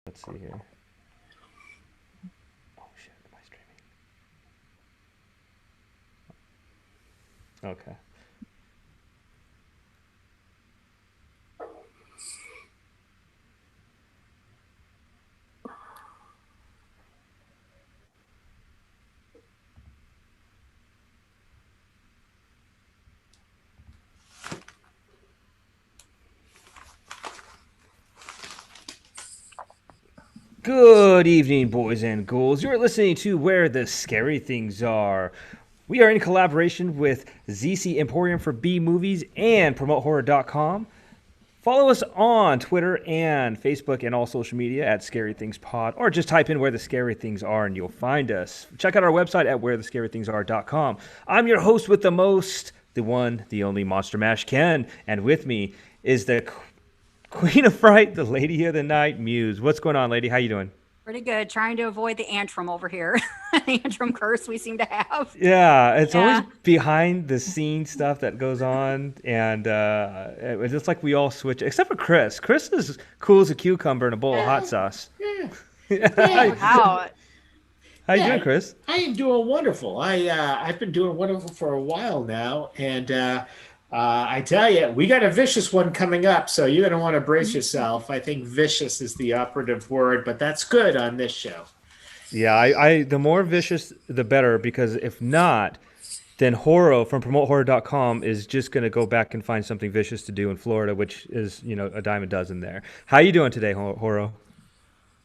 Let's see here. Oh shit, am I streaming? Okay. Good evening, boys and ghouls. You're listening to Where the Scary Things Are. We are in collaboration with ZC Emporium for B Movies and PromoteHorror.com. Follow us on Twitter and Facebook and all social media at Scary Things Pod, or just type in Where the Scary Things Are and you'll find us. Check out our website at WhereTheScaryThingsAre.com. I'm your host with the most, the one, the only Monster Mash Ken, and with me is the Queen of Fright, the Lady of the Night, Muse. What's going on, lady? How you doing? Pretty good. Trying to avoid the antrim over here. The antrim curse we seem to have. Yeah, it's always Yeah. behind the scenes stuff that goes on, and it's just like we all switch, except for Chris. Chris is cool as a cucumber in a bowl of hot Yeah, sauce. yeah, how No yeah, doubt. you doing, yeah. Chris? I am doing wonderful. I've been doing wonderful for a while now, and I tell you, we got a vicious one coming up, so you're gonna want to brace yourself. I think vicious is the operative word, but that's good on this show. Yeah, I the more vicious, the better, because if not, then Horo from PromoteHorror.com is just going to go back and find something vicious to do in Florida, which is, a dime a dozen there. How you doing today, Horo?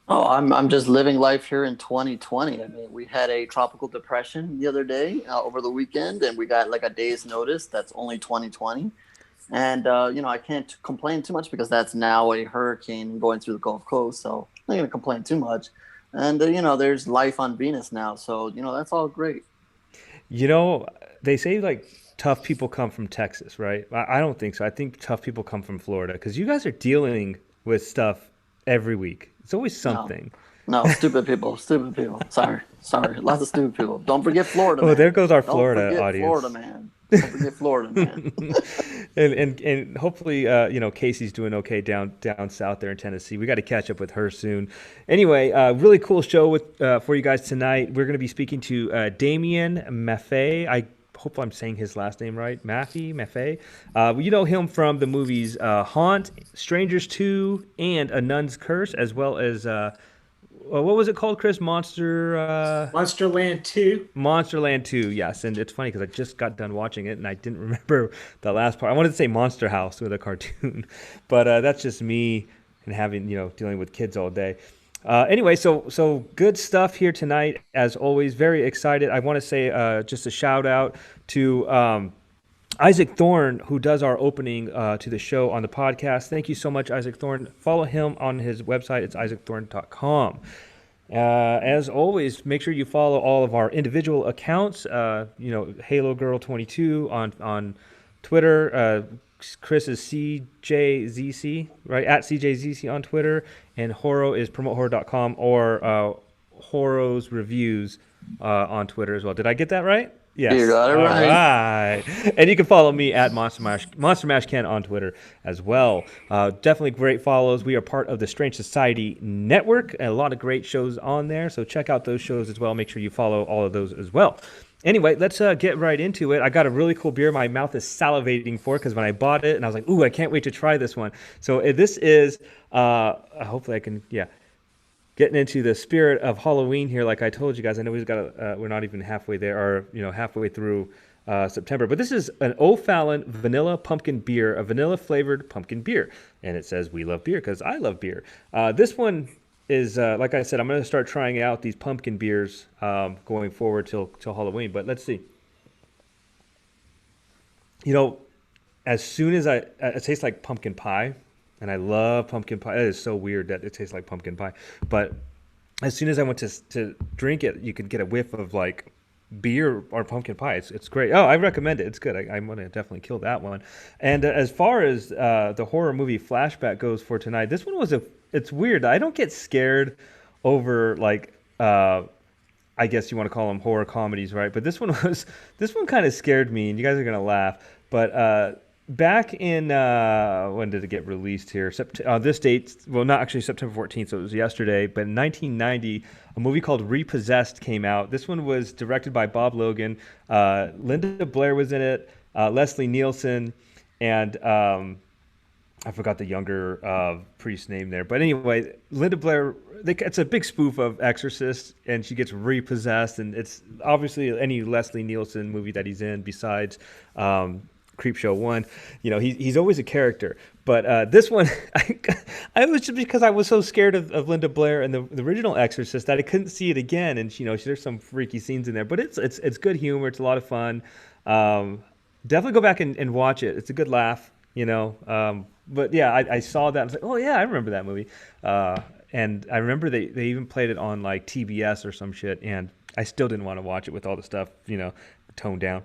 Oh, I'm just living life here in 2020. I mean, we had a tropical depression the other day over the weekend, and we got like a day's notice. That's only 2020, and I can't complain too much because that's now a hurricane going through the Gulf Coast. So I'm not gonna complain too much. And there's life on Venus now, so that's all great. You know, they say like tough people come from Texas, right? I don't think so. I think tough people come from Florida because you guys are dealing with stuff every week. It's always No, something. no, stupid people, stupid people. Sorry, sorry, lots of stupid people. Don't forget Florida, Oh, there man. goes our Don't Florida forget Florida, audience. man. Don't forget Florida, man. And hopefully Casey's doing okay down south there in Tennessee. We got to catch up with her soon. Anyway, really cool show with for you guys tonight. We're going to be speaking to Damien Maffei. I hope I'm saying his last name right. Maffei. You know him from the movies Haunt, Strangers 2, and A Nun's Curse, as well as what was it called, Chris? Monsterland 2. Monsterland 2, yes. And it's funny because I just got done watching it and I didn't remember the last part. I wanted to say Monster House with a cartoon, but that's just me and having, dealing with kids all day. Anyway, so good stuff here tonight. As always, very excited. I want to say just a shout out to Isaac Thorne, who does our opening to the show on the podcast. Thank you so much, Isaac Thorne. Follow him on his website. It's isaacthorne.com. As always, make sure you follow all of our individual accounts. Halo Girl 22 on Twitter. Chris is CJZC, right? At CJZC on Twitter. And Horo is promotehorror.com or Horo's Reviews on Twitter as well. Did I get that right? You Yes. got it All right. right. And you can follow me at Monster Mash Ken on Twitter as well. Definitely great follows. We are part of the Strange Society Network, and a lot of great shows on there. So check out those shows as well. Make sure you follow all of those as well. Anyway, let's get right into it. I got a really cool beer my mouth is salivating for because when I bought it and I was like, ooh, I can't wait to try this one. So this is, hopefully I can, yeah, getting into the spirit of Halloween here, like I told you guys. I know we're not even halfway there, or halfway through September. But this is an O'Fallon vanilla pumpkin beer, a vanilla flavored pumpkin beer, and it says "We love beer" because I love beer. This one is like I said, I'm going to start trying out these pumpkin beers going forward till Halloween. But let's see. You know, as soon as it tastes like pumpkin pie, and I love pumpkin pie. It is so weird that it tastes like pumpkin pie, but as soon as I went to drink it, you could get a whiff of like beer or pumpkin pie. It's great. Oh, I recommend it. It's good. I'm gonna definitely kill that one. And as far as the horror movie flashback goes for tonight, this one was a. It's weird. I don't get scared over like I guess you want to call them horror comedies, right? But this one kind of scared me, and you guys are gonna laugh. But back in when did it get released here? This date, well, not actually September 14th, so it was yesterday. But in 1990, a movie called Repossessed came out. This one was directed by Bob Logan. Linda Blair was in it. Leslie Nielsen, and I forgot the younger priest's name there. But anyway, Linda Blair, it's a big spoof of Exorcist, and she gets repossessed. And it's obviously any Leslie Nielsen movie that he's in besides Creepshow 1. He's always a character. But this one, I was just because I was so scared of Linda Blair and the original Exorcist that I couldn't see it again. And, there's some freaky scenes in there. But it's good humor. It's a lot of fun. Definitely go back and watch it. It's a good laugh. But yeah, I saw that. I was like, oh yeah, I remember that movie. And I remember they even played it on like TBS or some shit, and I still didn't want to watch it with all the stuff, toned down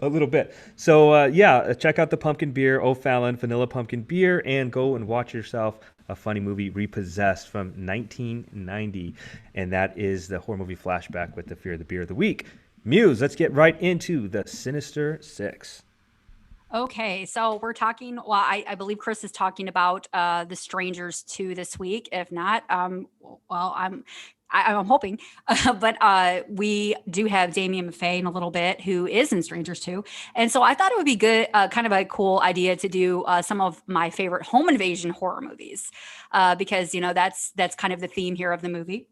a little bit. So yeah, check out the pumpkin beer, O'Fallon Vanilla Pumpkin Beer, and go and watch yourself a funny movie, Repossessed, from 1990. And that is the horror movie flashback with the Fear of the Beer of the Week. Muse, let's get right into the Sinister Six. Okay, so we're talking. Well, I believe Chris is talking about The Strangers 2 this week. If not, well, I'm hoping, but we do have Damien Maffei in a little bit, who is in Strangers 2, and so I thought it would be good, kind of a cool idea to do some of my favorite home invasion horror movies, because that's kind of the theme here of the movie.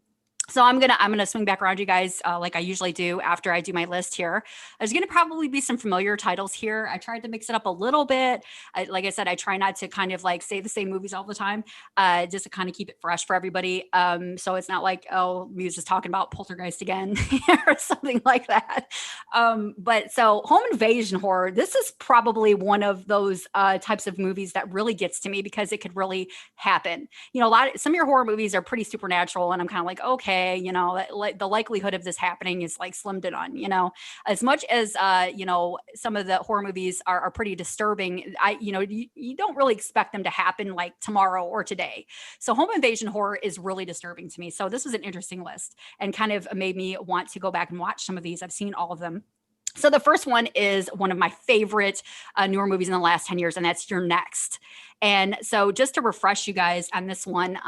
So I'm gonna swing back around you guys like I usually do after I do my list here. There's gonna probably be some familiar titles here. I tried to mix it up a little bit. Like I said, I try not to kind of like say the same movies all the time, just to kind of keep it fresh for everybody. So it's not like, oh, Muse is talking about Poltergeist again or something like that. But so home invasion horror, this is probably one of those types of movies that really gets to me because it could really happen. Some of your horror movies are pretty supernatural, and I'm kind of like, okay, the likelihood of this happening is like slim to none. As much as some of the horror movies are pretty disturbing, you don't really expect them to happen like tomorrow or today. So home invasion horror is really disturbing to me. So this was an interesting list and kind of made me want to go back and watch some of these. I've seen all of them. So the first one is one of my favorite newer movies in the last 10 years, and that's You're Next. And so just to refresh you guys on this one,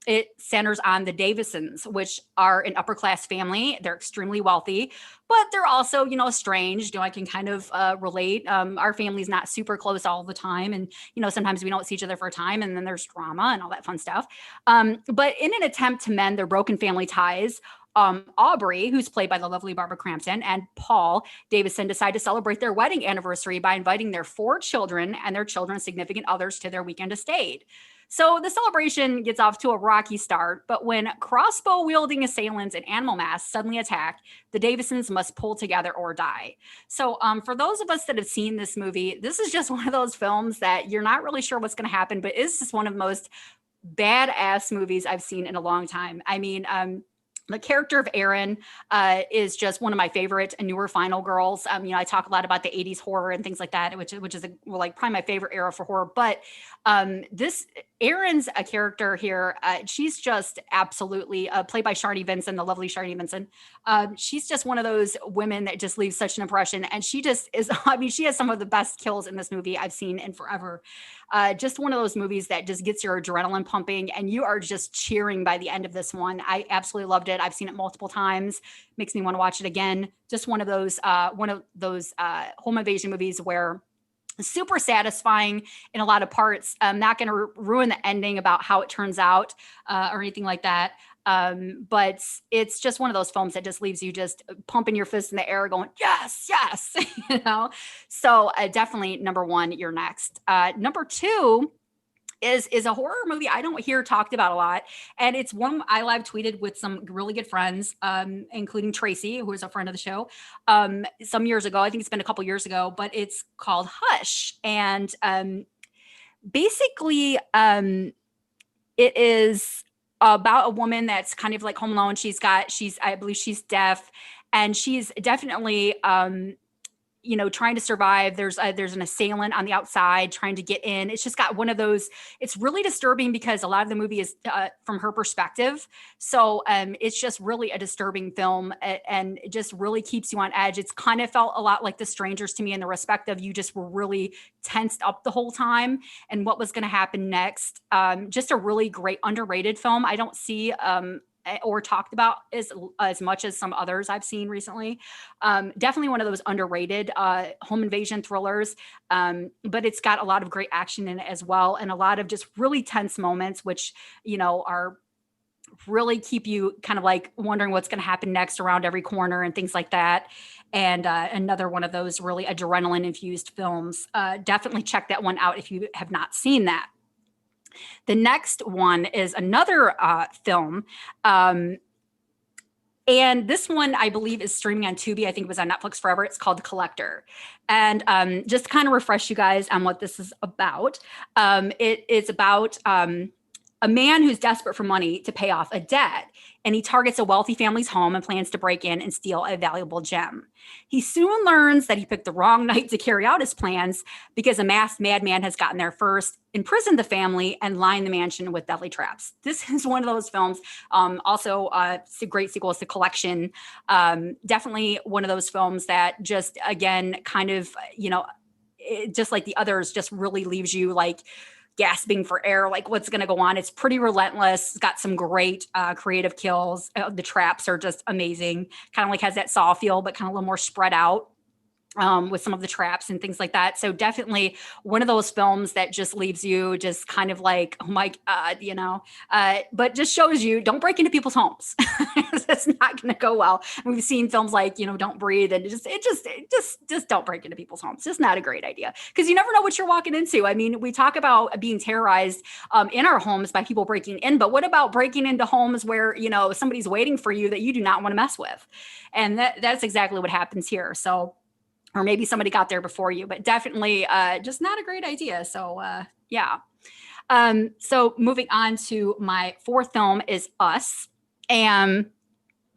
it centers on the Davisons, which are an upper class family. They're extremely wealthy, but they're also, estranged. I can kind of relate. Our family's not super close all the time. And, sometimes we don't see each other for a time, and then there's drama and all that fun stuff. But in an attempt to mend their broken family ties, Aubrey, who's played by the lovely Barbara Crampton, and Paul Davison decide to celebrate their wedding anniversary by inviting their 4 children and their children's significant others to their weekend estate. So the celebration gets off to a rocky start, but when crossbow-wielding assailants in animal masks suddenly attack, the Davisons must pull together or die. So for those of us that have seen this movie, this is just one of those films that you're not really sure what's going to happen, but it's just one of the most badass movies I've seen in a long time. I mean, the character of Erin is just one of my favorite newer final girls. I talk a lot about the 80s horror and things like that, which is like probably my favorite era for horror. But this Erin's a character here. She's just absolutely played by Sharni Vinson, the lovely Sharni Vinson. She's just one of those women that just leaves such an impression. And she just is, she has some of the best kills in this movie I've seen in forever. Just one of those movies that just gets your adrenaline pumping and you are just cheering by the end of this one. I absolutely loved it. I've seen it multiple times. Makes me want to watch it again. Just one of those home invasion movies where super satisfying in a lot of parts. I'm not going to ruin the ending about how it turns out or anything like that. But it's just one of those films that just leaves you just pumping your fist in the air going, yes, yes. So definitely number 1, You're Next. Number 2 is a horror movie I don't hear talked about a lot. And it's one I live tweeted with some really good friends, including Tracy, who is a friend of the show, some years ago. I think it's been a couple years ago, but it's called Hush. And basically, it is about a woman that's kind of like home alone. I believe she's deaf, and she's definitely trying to survive. There's an assailant on the outside trying to get in. It's just got one of those. It's really disturbing because a lot of the movie is from her perspective. So it's just really a disturbing film, and it just really keeps you on edge. It's kind of felt a lot like The Strangers to me, in the respect of you just were really tensed up the whole time and what was going to happen next. Just a really great underrated film. I don't see or talked about as much as some others I've seen recently. Definitely one of those underrated home invasion thrillers, but it's got a lot of great action in it as well, and a lot of just really tense moments, which are really keep you kind of like wondering what's going to happen next around every corner and things like that. And another one of those really adrenaline infused films. Definitely check that one out if you have not seen that. The next one is another film. And this one, I believe, is streaming on Tubi. I think it was on Netflix forever. It's called The Collector. And just to kind of refresh you guys on what this is about. It is about a man who's desperate for money to pay off a debt, and he targets a wealthy family's home and plans to break in and steal a valuable gem. He soon learns that he picked the wrong night to carry out his plans because a masked madman has gotten there first, imprisoned the family, and lined the mansion with deadly traps. This is one of those films. Also, great sequels to Collection. Definitely one of those films that just, again, kind of, just like the others, just really leaves you like gasping for air, like what's going to go on. It's pretty relentless. It's got some great creative kills. The traps are just amazing. Kind of like has that Saw feel, but kind of a little more spread out with some of the traps and things like that. So definitely one of those films that just leaves you just kind of like, oh my God, but just shows you don't break into people's homes. That's not going to go well. We've seen films like, Don't Breathe, and just don't break into people's homes. Just not a great idea, because you never know what you're walking into. I mean, we talk about being terrorized in our homes by people breaking in, but what about breaking into homes where, somebody's waiting for you that you do not want to mess with? And that's exactly what happens here. So, or maybe somebody got there before you, but definitely just not a great idea. So yeah. So moving on to my fourth film is Us. And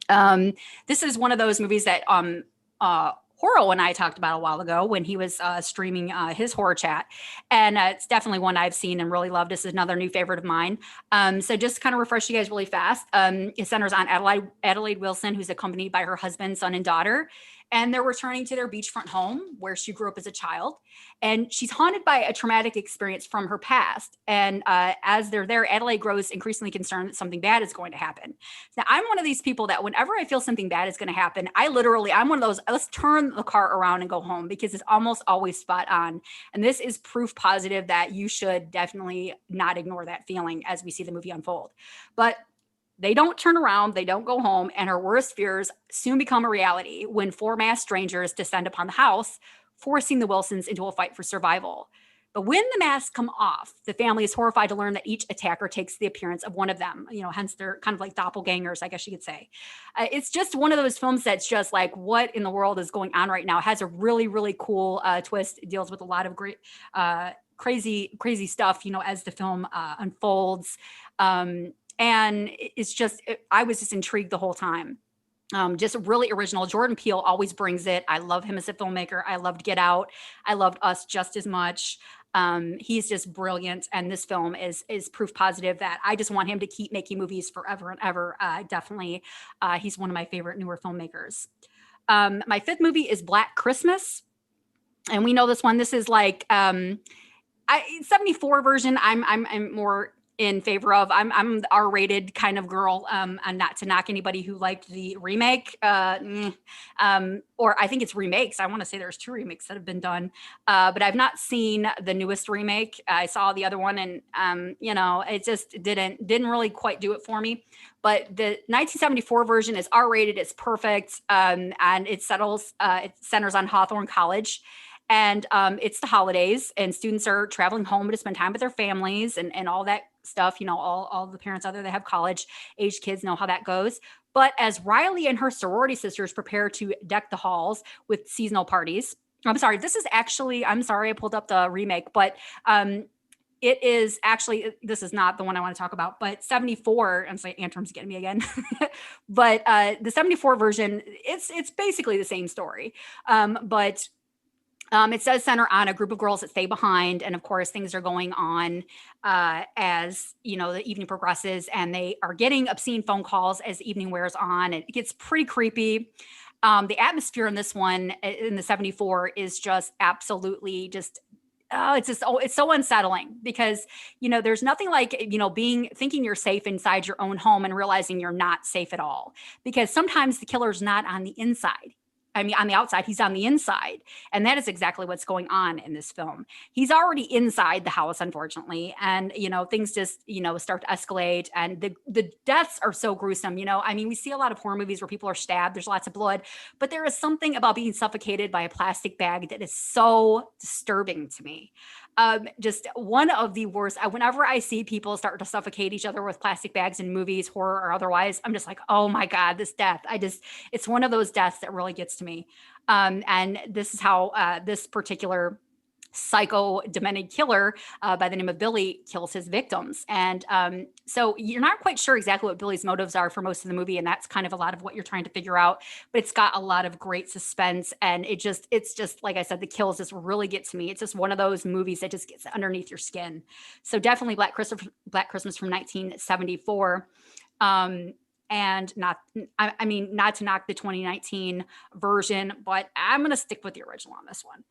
this is one of those movies that Horo and I talked about a while ago when he was streaming his horror chat. And it's definitely one I've seen and really loved. This is another new favorite of mine. So just to kind of refresh you guys really fast. It centers on Adelaide Wilson, who's accompanied by her husband, son, and daughter. And they're returning to their beachfront home where she grew up as a child. And she's haunted by a traumatic experience from her past. And as they're there, Adelaide grows increasingly concerned that something bad is going to happen. Now, I'm one of these people that whenever I feel something bad is going to happen, I'm one of those, let's turn the car around and go home, because it's almost always spot on. And this is proof positive that you should definitely not ignore that feeling as we see the movie unfold. But they don't turn around, they don't go home, and her worst fears soon become a reality when four masked strangers descend upon the house, forcing the Wilsons into a fight for survival. But when the masks come off, the family is horrified to learn that each attacker takes the appearance of one of them. Hence they're kind of like doppelgangers, I guess you could say. It's just one of those films that's just like, what in the world is going on right now? It has a really, really cool twist. It deals with a lot of great, crazy stuff, as the film unfolds. And I was just intrigued the whole time. Just really original. Jordan Peele always brings it. I love him as a filmmaker. I loved Get Out. I loved Us just as much. He's just brilliant. And this film is proof positive that I just want him to keep making movies forever and ever. Definitely. He's one of my favorite newer filmmakers. My fifth movie is Black Christmas. And we know this one. This is like 74 version. I'm more in favor of. I'm the R-rated kind of girl, and not to knock anybody who liked the remake, or I think it's remakes. I want to say there's 2 remakes that have been done, but I've not seen the newest remake. I saw the other one, and it just didn't really quite do it for me. But the 1974 version is R-rated. It's perfect, and it centers on Hawthorne College. And it's the holidays, and students are traveling home to spend time with their families and all that stuff. All the parents out there that have college-age kids know how that goes. But as Riley and her sorority sisters prepare to deck the halls with seasonal parties, I'm sorry, I pulled up the remake, but it is actually, this is not the one I want to talk about, but 74, I'm sorry, Antrim's getting me again. But the 74 version, it's basically the same story. But It does center on a group of girls that stay behind, and of course, things are going on as the evening progresses, and they are getting obscene phone calls as the evening wears on. It gets pretty creepy. The atmosphere in this one in the 74 is just absolutely just. Oh, it's so unsettling because there's nothing like thinking you're safe inside your own home and realizing you're not safe at all, because sometimes the killer's not on the inside. I mean, on the outside, he's on the inside. And that is exactly what's going on in this film. He's already inside the house, unfortunately. And, things just, start to escalate. And the deaths are so gruesome. I mean, we see a lot of horror movies where people are stabbed. There's lots of blood. But there is something about being suffocated by a plastic bag that is so disturbing to me. Just one of the worst. Whenever I see people start to suffocate each other with plastic bags in movies, horror or otherwise, I'm just like, oh my God, this death. It's one of those deaths that really gets to me. And this is how this particular psycho demented killer by the name of Billy kills his victims. And so you're not quite sure exactly what Billy's motives are for most of the movie. And that's kind of a lot of what you're trying to figure out, but it's got a lot of great suspense. And it's just, like I said, the kills just really get to me. It's just one of those movies that just gets underneath your skin. So definitely Black Christmas from 1974. And not to knock the 2019 version, but I'm going to stick with the original on this one.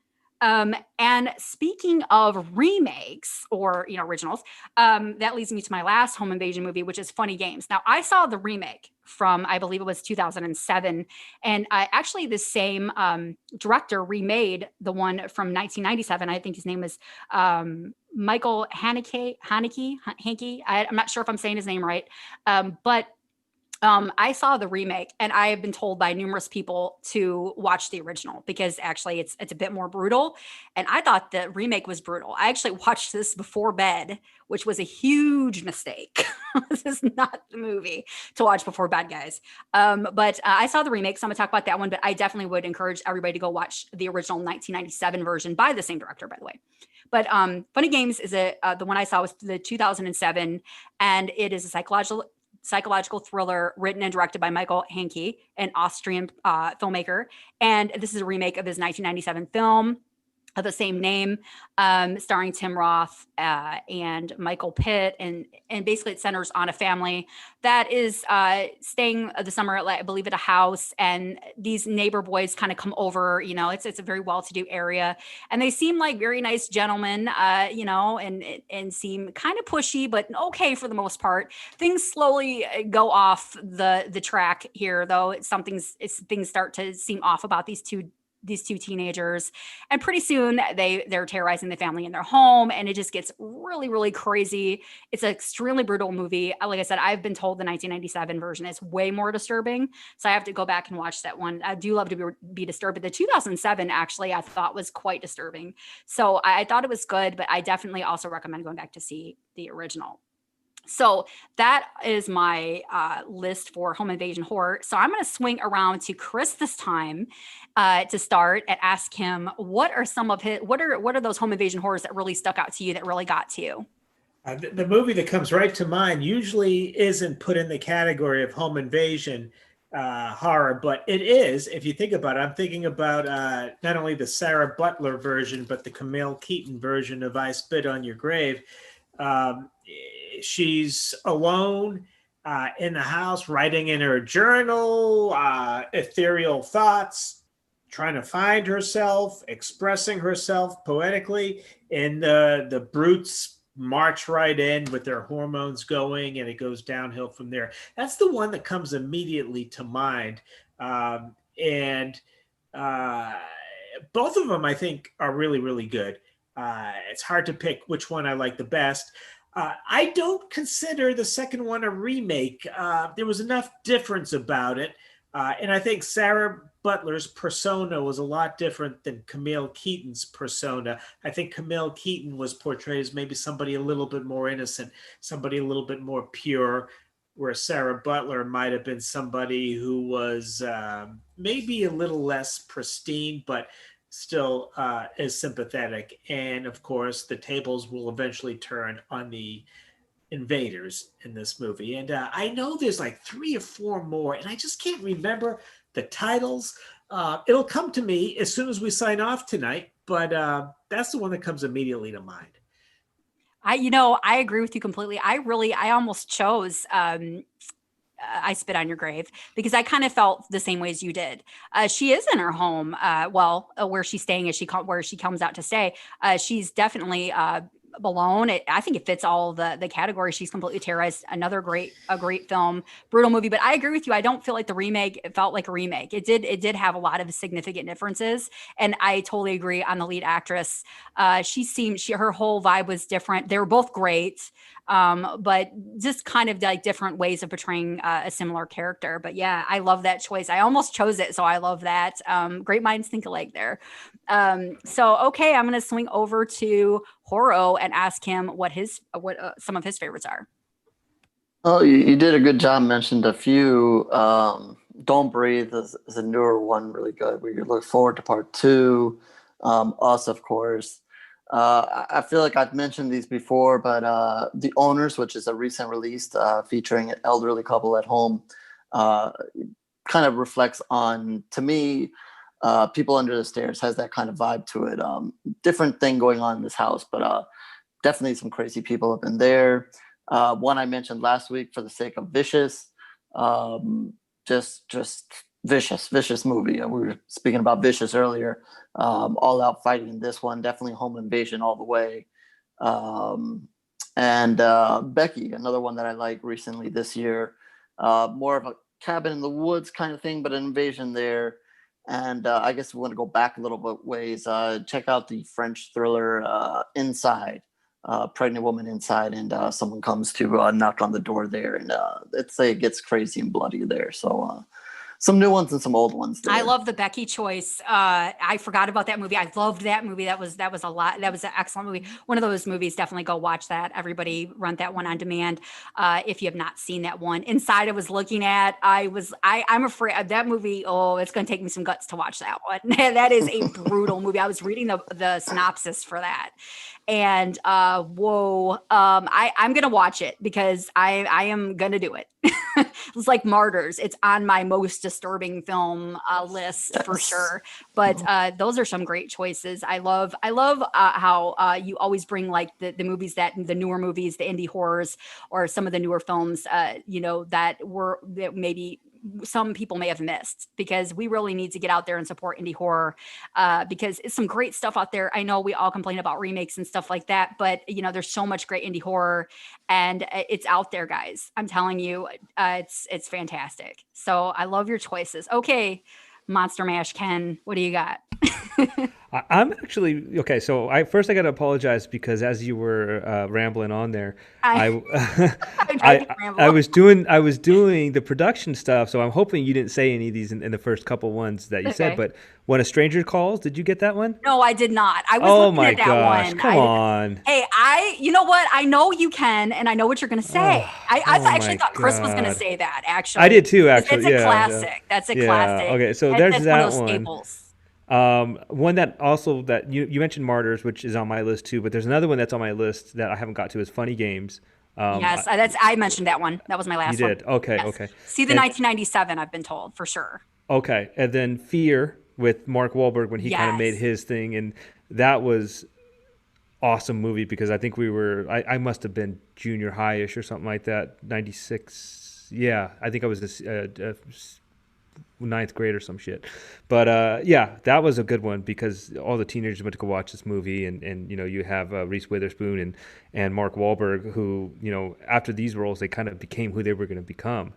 And speaking of remakes or, originals, that leads me to my last home invasion movie, which is Funny Games. Now, I saw the remake from, I believe it was 2007. And actually the same director remade the one from 1997. I think his name is Michael Haneke. I'm not sure if I'm saying his name right. But I saw the remake, and I have been told by numerous people to watch the original because actually it's a bit more brutal. And I thought the remake was brutal. I actually watched this before bed, which was a huge mistake. This is not the movie to watch before bed, guys. But I saw the remake, so I'm gonna talk about that one. But I definitely would encourage everybody to go watch the original 1997 version by the same director, by the way. But Funny Games is the one I saw was the 2007, and it is a psychological thriller written and directed by Michael Haneke, an Austrian filmmaker. And this is a remake of his 1997 film of the same name, starring Tim Roth and Michael Pitt. And basically it centers on a family that is staying the summer, I believe, at a house. And these neighbor boys kind of come over, it's a very well-to-do area. And they seem like very nice gentlemen, and seem kind of pushy, but okay for the most part. Things slowly go off the track here, though. Things start to seem off about these two teenagers, and pretty soon they're terrorizing the family in their home, and it just gets really, really crazy. It's an extremely brutal movie. Like I said, I've been told the 1997 version is way more disturbing, so I have to go back and watch that one. I do love to be disturbed, but the 2007 actually I thought was quite disturbing. So I thought it was good, but I definitely also recommend going back to see the original. So that is my list for home invasion horror. So I'm going to swing around to Chris this time to start and ask him, what are those home invasion horrors that really stuck out to you, that really got to you? The movie that comes right to mind usually isn't put in the category of home invasion horror, but it is, if you think about it. I'm thinking about not only the Sarah Butler version, but the Camille Keaton version of I Spit on Your Grave. She's alone in the house, writing in her journal, ethereal thoughts, trying to find herself, expressing herself poetically, and the brutes march right in with their hormones going, and it goes downhill from there. That's the one that comes immediately to mind. And both of them, I think, are really, really good. It's hard to pick which one I like the best. I don't consider the second one a remake. There was enough difference about it. And I think Sarah Butler's persona was a lot different than Camille Keaton's persona. I think Camille Keaton was portrayed as maybe somebody a little bit more innocent, somebody a little bit more pure, where Sarah Butler might have been somebody who was maybe a little less pristine, but still is sympathetic. And of course, the tables will eventually turn on the invaders in this movie. And I know there's like 3 or 4 more, and I just can't remember the titles. It'll come to me as soon as we sign off tonight. but that's the one that comes immediately to mind. I agree with you completely. I almost chose I Spit on Your Grave because I kind of felt the same way as you did. She is in her home, where she's staying as where she comes out to stay. She's definitely alone. I think it fits all the categories. She's completely terrorized. A great film, brutal movie. But I agree with you. I don't feel like the remake. It felt like a remake. It did have a lot of significant differences, and I totally agree on the lead actress. Her whole vibe was different. They were both great, but just kind of like different ways of portraying a similar character. But yeah, I love that choice. I almost chose it, so I love that. Great minds think alike there. So okay, I'm gonna swing over to Horo and ask him what some of his favorites are. Oh, you did a good job. Mentioned a few. Don't Breathe is a newer one, really good. We look forward to part two. Us, of course. I feel like I've mentioned these before, but The Owners, which is a recent release featuring an elderly couple at home, kind of reflects on, to me, People Under the Stairs has that kind of vibe to it. Different thing going on in this house, but definitely some crazy people have been there. One I mentioned last week for the sake of Vicious, just vicious movie. We were speaking about Vicious earlier. All out fighting in this one, definitely home invasion all the way. And Becky, another one that I like recently this year, more of a cabin in the woods kind of thing, but an invasion there. And I guess we want to go back a little bit ways. Check out the French thriller Inside. Pregnant woman inside, and someone comes to knock on the door there, and it gets crazy and bloody there. So some new ones and some old ones there. I love the Becky choice. I forgot about that movie. I loved that movie. That was a lot. That was an excellent movie. One of those movies. Definitely go watch that. Everybody rent that one on demand. If you have not seen that one. Inside, I was looking at. I'm afraid of that movie. Oh, it's going to take me some guts to watch that one. That is a brutal movie. I was reading the synopsis for that. And I'm gonna watch it because I am gonna do it. It's like Martyrs. It's on my most disturbing film list for sure. But those are some great choices. I love how you always bring like the movies the newer movies, the indie horrors, or some of the newer films, that maybe some people may have missed, because we really need to get out there and support indie horror, because it's some great stuff out there. I know we all complain about remakes and stuff like that, but there's so much great indie horror, and it's out there, guys. I'm telling you, it's fantastic. So I love your choices. Okay, Monster Mash Ken, what do you got? I'm actually okay. So I got to apologize because as you were rambling on there, I was doing the production stuff. So I'm hoping you didn't say any of these in the first couple ones that you said. But When a Stranger Calls, did you get that one? No, I did not. I was looking at that one. Come on. Hey, you know what? I know you can, and I know what you're going to say. I actually thought Chris was going to say that. Actually, I did too. Actually, it's a classic. Yeah. That's a classic. Okay, so there's that one. Of those one. Staples. One that also that you mentioned Martyrs, which is on my list too, but there's another one that's on my list that I haven't got to is Funny Games. Yes, I mentioned that one. That was my last one. You did? Okay, yes. Okay. See the 1997, I've been told, for sure. Okay, and then Fear with Mark Wahlberg when he kind of made his thing, and that was awesome movie because I think I must have been junior high-ish or something like that, 96. Yeah, I think I was ninth grade or some shit. But that was a good one because all the teenagers went to go watch this movie, and you have Reese Witherspoon and Mark Wahlberg, who after these roles they kind of became who they were going to become.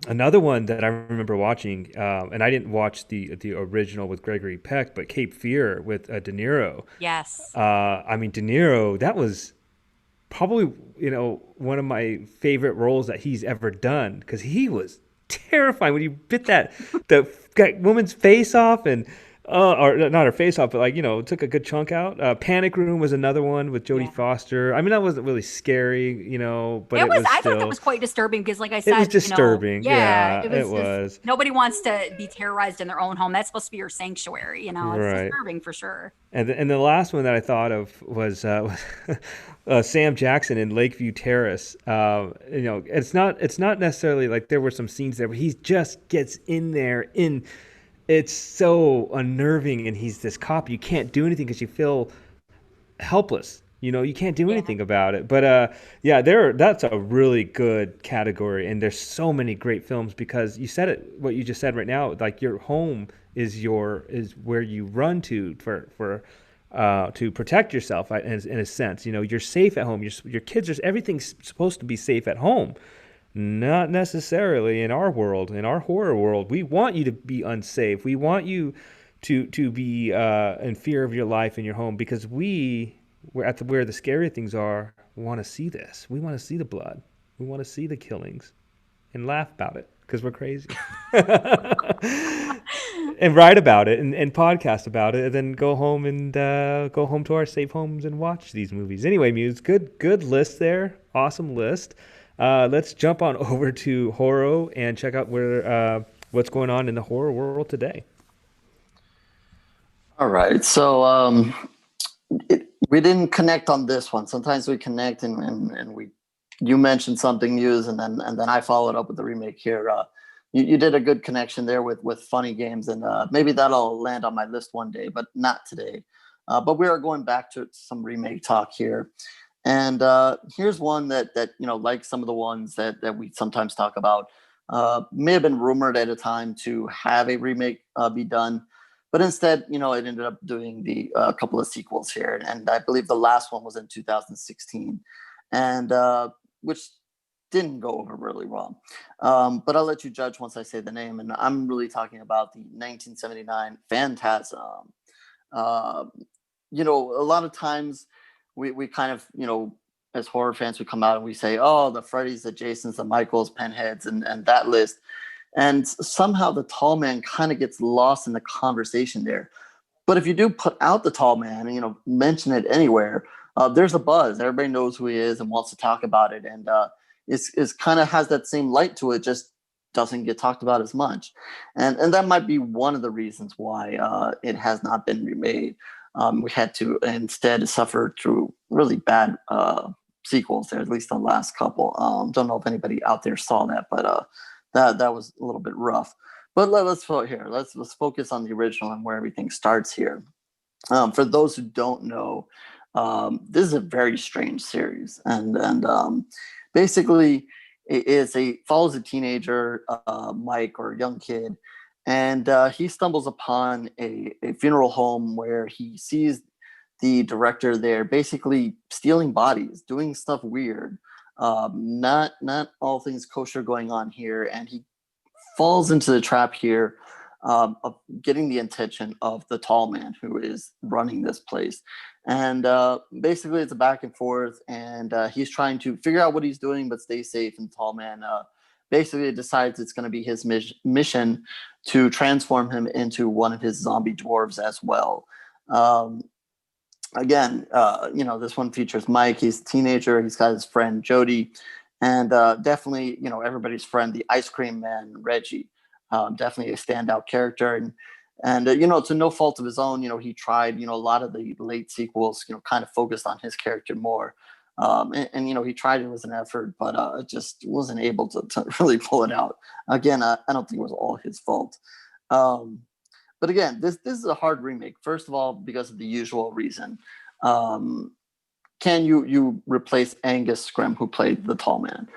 Another one that I remember watching, and I didn't watch the original with Gregory Peck, but Cape Fear with De Niro. Yes. De Niro, that was probably one of my favorite roles that he's ever done because he was terrifying when you bit the woman's face off and or not her face off, but took a good chunk out. Panic Room was another one with Jodie Foster. I mean, that wasn't really scary, but it was I still, thought that was quite disturbing because, like I said, it was disturbing. It was. Nobody wants to be terrorized in their own home. That's supposed to be your sanctuary. It's right. disturbing for sure. And the last one that I thought of was Sam Jackson in Lakeview Terrace. It's not necessarily like there were some scenes there, but he just gets in there it's so unnerving, and he's this cop. You can't do anything because you feel helpless. You know, you can't do Yeah. anything about it. But yeah, that's a really good category, and there's so many great films because you said it. What you just said right now, like your home is where you run to to protect yourself in a sense. You know, you're safe at home. Your kids are everything's supposed to be safe at home. Not necessarily in our world, in our horror world. We want you to be unsafe. We want you to be in fear of your life in your home because we're at where the scary things are. Want to see this. We want to see the blood. We want to see the killings and laugh about it because we're crazy. And write about it and podcast about it, and then go home and go home to our safe homes and watch these movies. Anyway, Muse, good list there, awesome list. Let's jump on over to Horror and check out what's going on in the horror world today. All right. So we didn't connect on this one. Sometimes we connect and we you mentioned something news and then I followed up with the remake here. You did a good connection there with funny games, and maybe that'll land on my list one day, but not today. But we are going back to some remake talk here. And here's one that like some of the ones that we sometimes talk about, may have been rumored at a time to have a remake be done, but instead, it ended up doing the couple of sequels here, and I believe the last one was in 2016, and which didn't go over really well. But I'll let you judge once I say the name, and I'm really talking about the 1979 Phantasm. Uh, a lot of times we kind of, as horror fans, we come out and we say, oh, the Freddys, the Jasons, the Michaels, Penheads, and that list. And somehow the tall man kind of gets lost in the conversation there. But if you do put out the tall man and, mention it anywhere, there's a buzz. Everybody knows who he is and wants to talk about it. And it's kind of has that same light to it, just doesn't get talked about as much. And that might be one of the reasons why it has not been remade. We had to instead suffer through really bad sequels there, at least the last couple. Don't know if anybody out there saw that, but that was a little bit rough. But let's focus on the original and where everything starts here. For those who don't know, this is a very strange series, and basically follows a teenager, Mike, or a young kid, and he stumbles upon a funeral home where he sees the director there basically stealing bodies, doing stuff weird, not all things kosher going on here, and he falls into the trap here of getting the attention of the tall man who is running this place. And basically it's a back and forth, and he's trying to figure out what he's doing but stay safe, and the tall man basically decides it's going to be his mission to transform him into one of his zombie dwarves as well. Again, this one features Mike. He's a teenager. He's got his friend Jody, and definitely, everybody's friend, the ice cream man, Reggie. Definitely a standout character, and to no fault of his own, he tried, a lot of the late sequels, kind of focused on his character more. And he tried, it was an effort, but just wasn't able to really pull it out. Again, I don't think it was all his fault. But again, this is a hard remake. First of all, because of the usual reason. Can you replace Angus Scrimm, who played the tall man?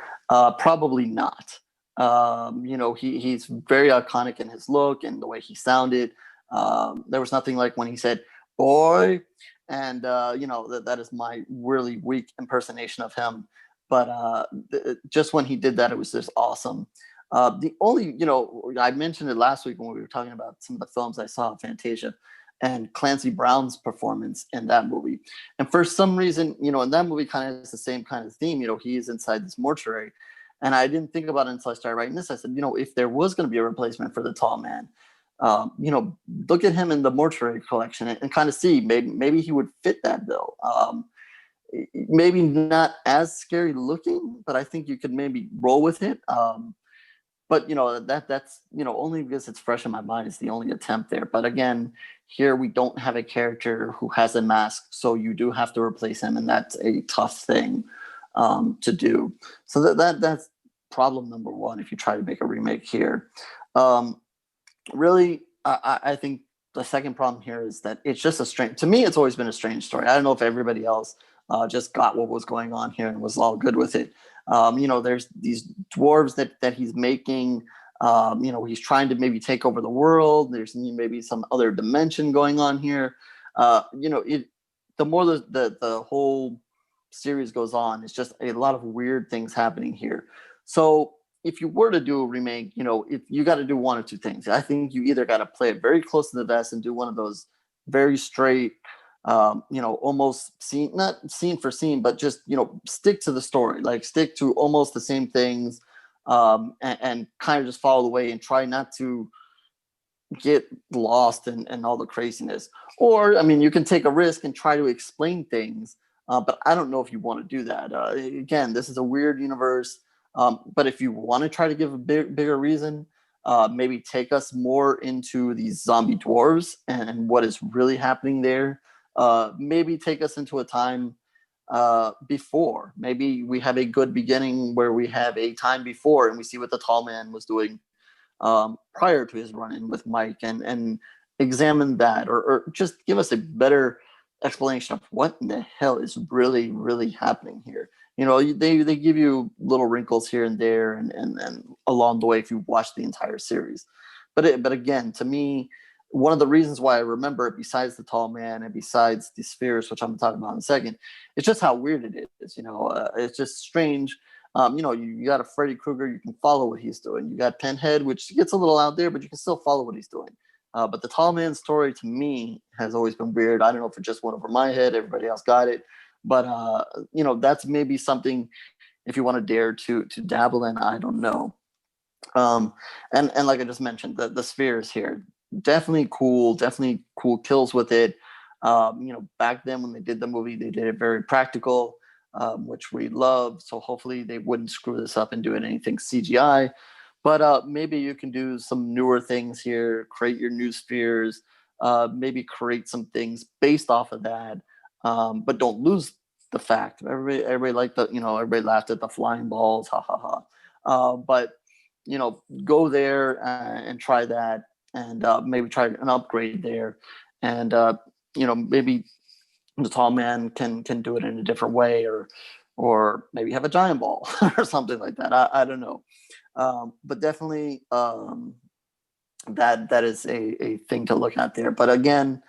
Probably not. He's very iconic in his look and the way he sounded. There was nothing like when he said "boy," and that is my really weak impersonation of him. But just when he did that, it was just awesome. The only, I mentioned it last week when we were talking about some of the films I saw, Fantasia, and Clancy Brown's performance in that movie. And for some reason, in that movie kind of has the same kind of theme. He is inside this mortuary. And I didn't think about it until I started writing this. I said, if there was going to be a replacement for the tall man, look at him in the mortuary collection and kind of see maybe he would fit that bill. Maybe not as scary looking, but I think you could maybe roll with it. But that's only because it's fresh in my mind. It's the only attempt there. But again, here we don't have a character who has a mask, so you do have to replace him, and that's a tough thing to do. So that's problem number one if you try to make a remake here. Really, I think the second problem here is that it's just a strange. To me, it's always been a strange story. I don't know if everybody else just got what was going on here and was all good with it. There's these dwarves that he's making. He's trying to maybe take over the world. There's maybe some other dimension going on here. The more the whole series goes on, it's just a lot of weird things happening here. So if you were to do a remake, if you got to do one or two things. I think you either got to play it very close to the vest and do one of those very straight, almost not scene for scene, but just, stick to the story, like stick to almost the same things, and kind of just follow the way and try not to get lost in all the craziness. Or, I mean, you can take a risk and try to explain things, but I don't know if you want to do that. Again, this is a weird universe. But if you want to try to give a bigger reason, maybe take us more into these zombie dwarves and what is really happening there. Maybe take us into a time before. Maybe we have a good beginning where we have a time before and we see what the tall man was doing prior to his run-in with Mike, and examine that, or just give us a better explanation of what in the hell is really, really happening here. They give you little wrinkles here and there and along the way if you watch the entire series. But again, to me, one of the reasons why I remember it, besides the tall man and besides the spheres, which I'm going to talk about in a second, it's just how weird it is. It's just strange. You got a Freddy Krueger, you can follow what he's doing. You got Pinhead, which gets a little out there, but you can still follow what he's doing. But the tall man story to me has always been weird. I don't know if it just went over my head. Everybody else got it. But, that's maybe something if you want to dare to dabble in, I don't know. And like I just mentioned, the spheres here, definitely cool kills with it. Back then when they did the movie, they did it very practical, which we love. So hopefully they wouldn't screw this up and do anything CGI. But maybe you can do some newer things here, create your new spheres, maybe create some things based off of that. But don't lose the fact. Everybody liked everybody laughed at the flying balls, ha ha ha. But go there and try that, and maybe try an upgrade there, and maybe the tall man can do it in a different way, or maybe have a giant ball or something like that. I don't know, but definitely that is a thing to look at there. But again,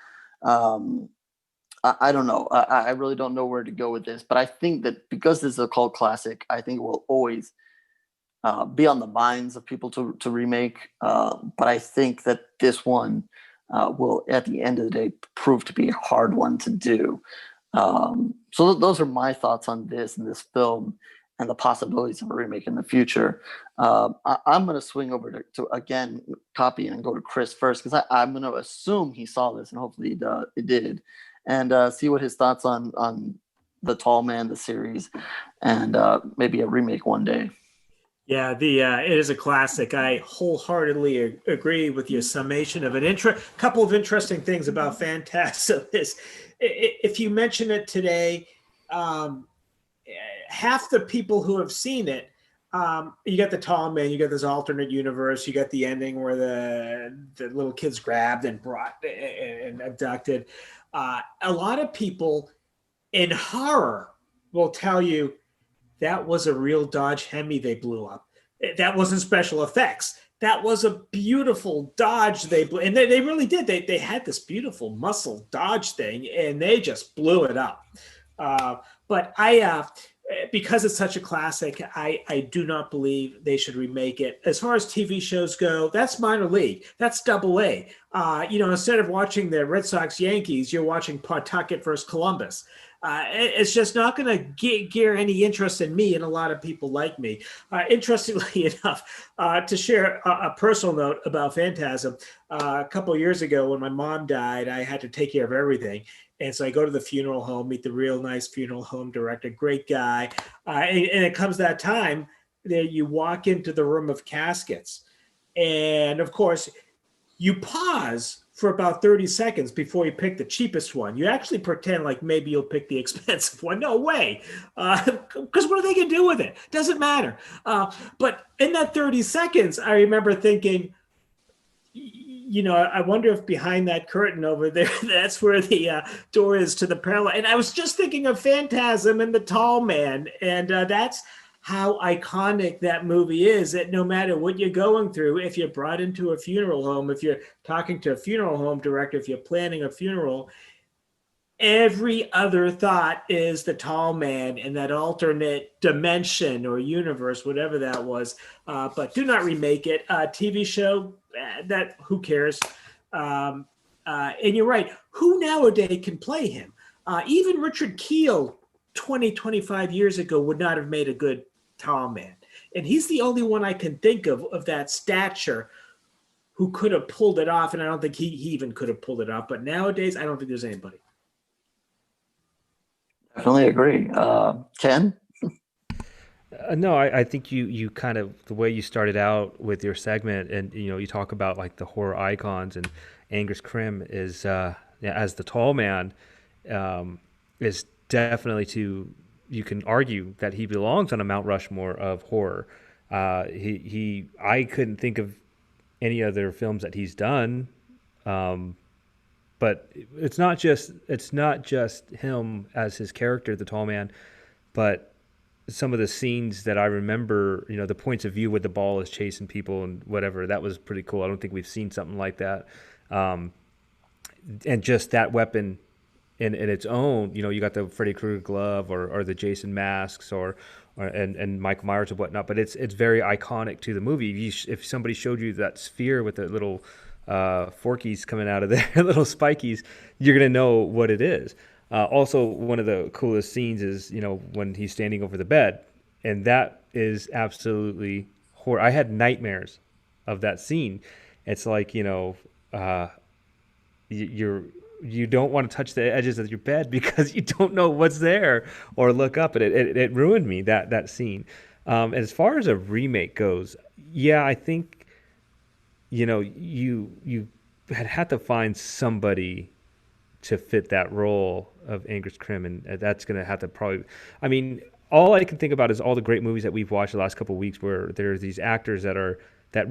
I don't know. I really don't know where to go with this, but I think that because this is a cult classic, I think it will always be on the minds of people to remake. But I think that this one will, at the end of the day, prove to be a hard one to do. So those are my thoughts on this and this film and the possibilities of a remake in the future. I'm going to swing over to again, copy and go to Chris first, because I'm going to assume he saw this, and hopefully he did, and see what his thoughts on the Tall Man, the series, and maybe a remake one day. Yeah, it is a classic. I wholeheartedly agree with your summation of couple of interesting things about Phantasm. Is if you mention it today, half the people who have seen it, you got the Tall Man, you got this alternate universe, you got the ending where the little kids grabbed and brought and abducted. A lot of people in horror will tell you that was a real Dodge Hemi they blew up. That wasn't special effects. That was a beautiful Dodge they blew, and they really did. They had this beautiful muscle Dodge thing, and they just blew it up. But because it's such a classic, I do not believe they should remake it. As far as TV shows go, that's minor league. That's double A. Instead of watching the Red Sox Yankees, you're watching Pawtucket versus Columbus. It's just not going to gear any interest in me and a lot of people like me. Interestingly enough, to share a personal note about Phantasm, a couple of years ago when my mom died, I had to take care of everything. And so I go to the funeral home, meet the real nice funeral home director, great guy. And it comes that time that you walk into the room of caskets. And of course, you pause for about 30 seconds before you pick the cheapest one. You actually pretend like maybe you'll pick the expensive one. No way. Because what are they going to do with it? Doesn't matter. But in that 30 seconds, I remember thinking, I wonder if behind that curtain over there, that's where the door is to the parallel. And I was just thinking of Phantasm and the Tall Man, and that's how iconic that movie is. That no matter what you're going through, if you're brought into a funeral home, if you're talking to a funeral home director, if you're planning a funeral, every other thought is the tall man in that alternate dimension or universe, whatever that was. But do not remake it. TV show, that who cares? And you're right. Who nowadays can play him? Even Richard Kiel 20, 25 years ago would not have made a good tall man. And he's the only one I can think of that stature who could have pulled it off. And I don't think he even could have pulled it off. But nowadays, I don't think there's anybody. Definitely agree. Ken? No, I think you kind of, the way you started out with your segment, and you talk about like the horror icons, and Angus Scrimm is as the tall man, is definitely you can argue that he belongs on a Mount Rushmore of horror. I couldn't think of any other films that he's done. But it's not just him as his character, the tall man, but some of the scenes that I remember, the points of view with the ball is chasing people and whatever, that was pretty cool. I don't think we've seen something like that. And just that weapon in its own, you got the Freddy Krueger glove or the Jason masks and Michael Myers and whatnot, but it's very iconic to the movie. If somebody showed you that sphere with the little forkies coming out of there, little spikies, you're gonna know what it is. Also, one of the coolest scenes is when he's standing over the bed, and that is absolutely horror. I had nightmares of that scene. It's like you don't want to touch the edges of your bed because you don't know what's there or look up, and it ruined me, that scene. As far as a remake goes, yeah, I think you had to find somebody to fit that role of Angus Scrimm, and that's going to have to probably. I mean, all I can think about is all the great movies that we've watched the last couple of weeks, where there's these actors that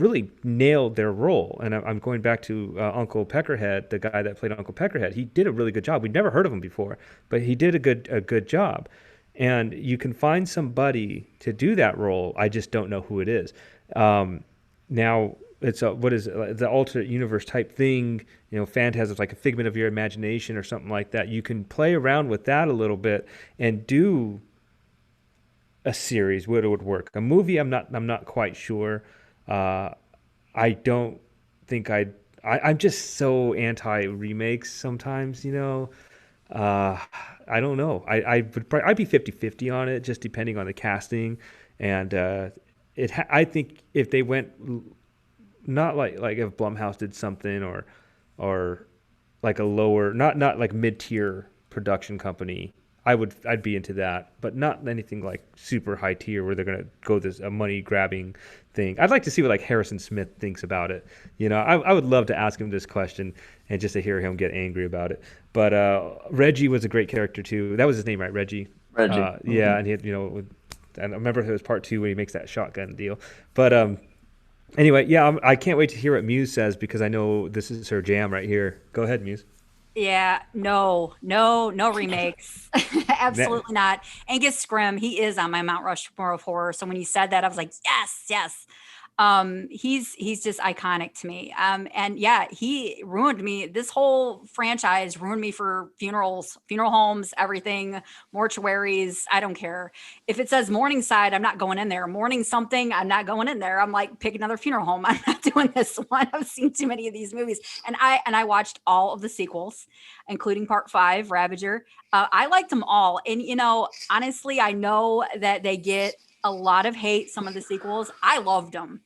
really nailed their role. And I'm going back to Uncle Peckerhead, the guy that played Uncle Peckerhead. He did a really good job. We'd never heard of him before, but he did a good job. And you can find somebody to do that role. I just don't know who it is. Now. It's what is it, the alternate universe type thing, Phantasm's like a figment of your imagination or something like that. You can play around with that a little bit and do a series where it would work. A movie, I'm not quite sure. I don't think I'm just so anti remakes sometimes, I don't know. I'd be 50-50 on it, just depending on the casting. And I think if they went, not like if Blumhouse did something or like a lower, not like mid-tier production company, I'd be into that, but not anything like super high tier where they're gonna go this a money grabbing thing. I'd like to see what like Harrison Smith thinks about it. I would love to ask him this question and just to hear him get angry about it. But Reggie was a great character too. That was his name, right? Reggie. Yeah, and he had, and I remember it was part 2 when he makes that shotgun deal. But anyway, yeah, I can't wait to hear what Muse says, because I know this is her jam right here. Go ahead, Muse. Yeah, no remakes. Absolutely not. Angus Scrimm, he is on my Mount Rushmore of horror. So when you said that, I was like, yes. He's just iconic to me. And yeah, he ruined me. This whole franchise ruined me for funerals, funeral homes, everything, mortuaries. I don't care. If it says Morningside, I'm not going in there. Morning something, I'm not going in there. I'm like, pick another funeral home. I'm not doing this one. I've seen too many of these movies. And I watched all of the sequels, including part 5, Ravager. I liked them all. And, honestly, I know that they get a lot of hate, some of the sequels. I loved them.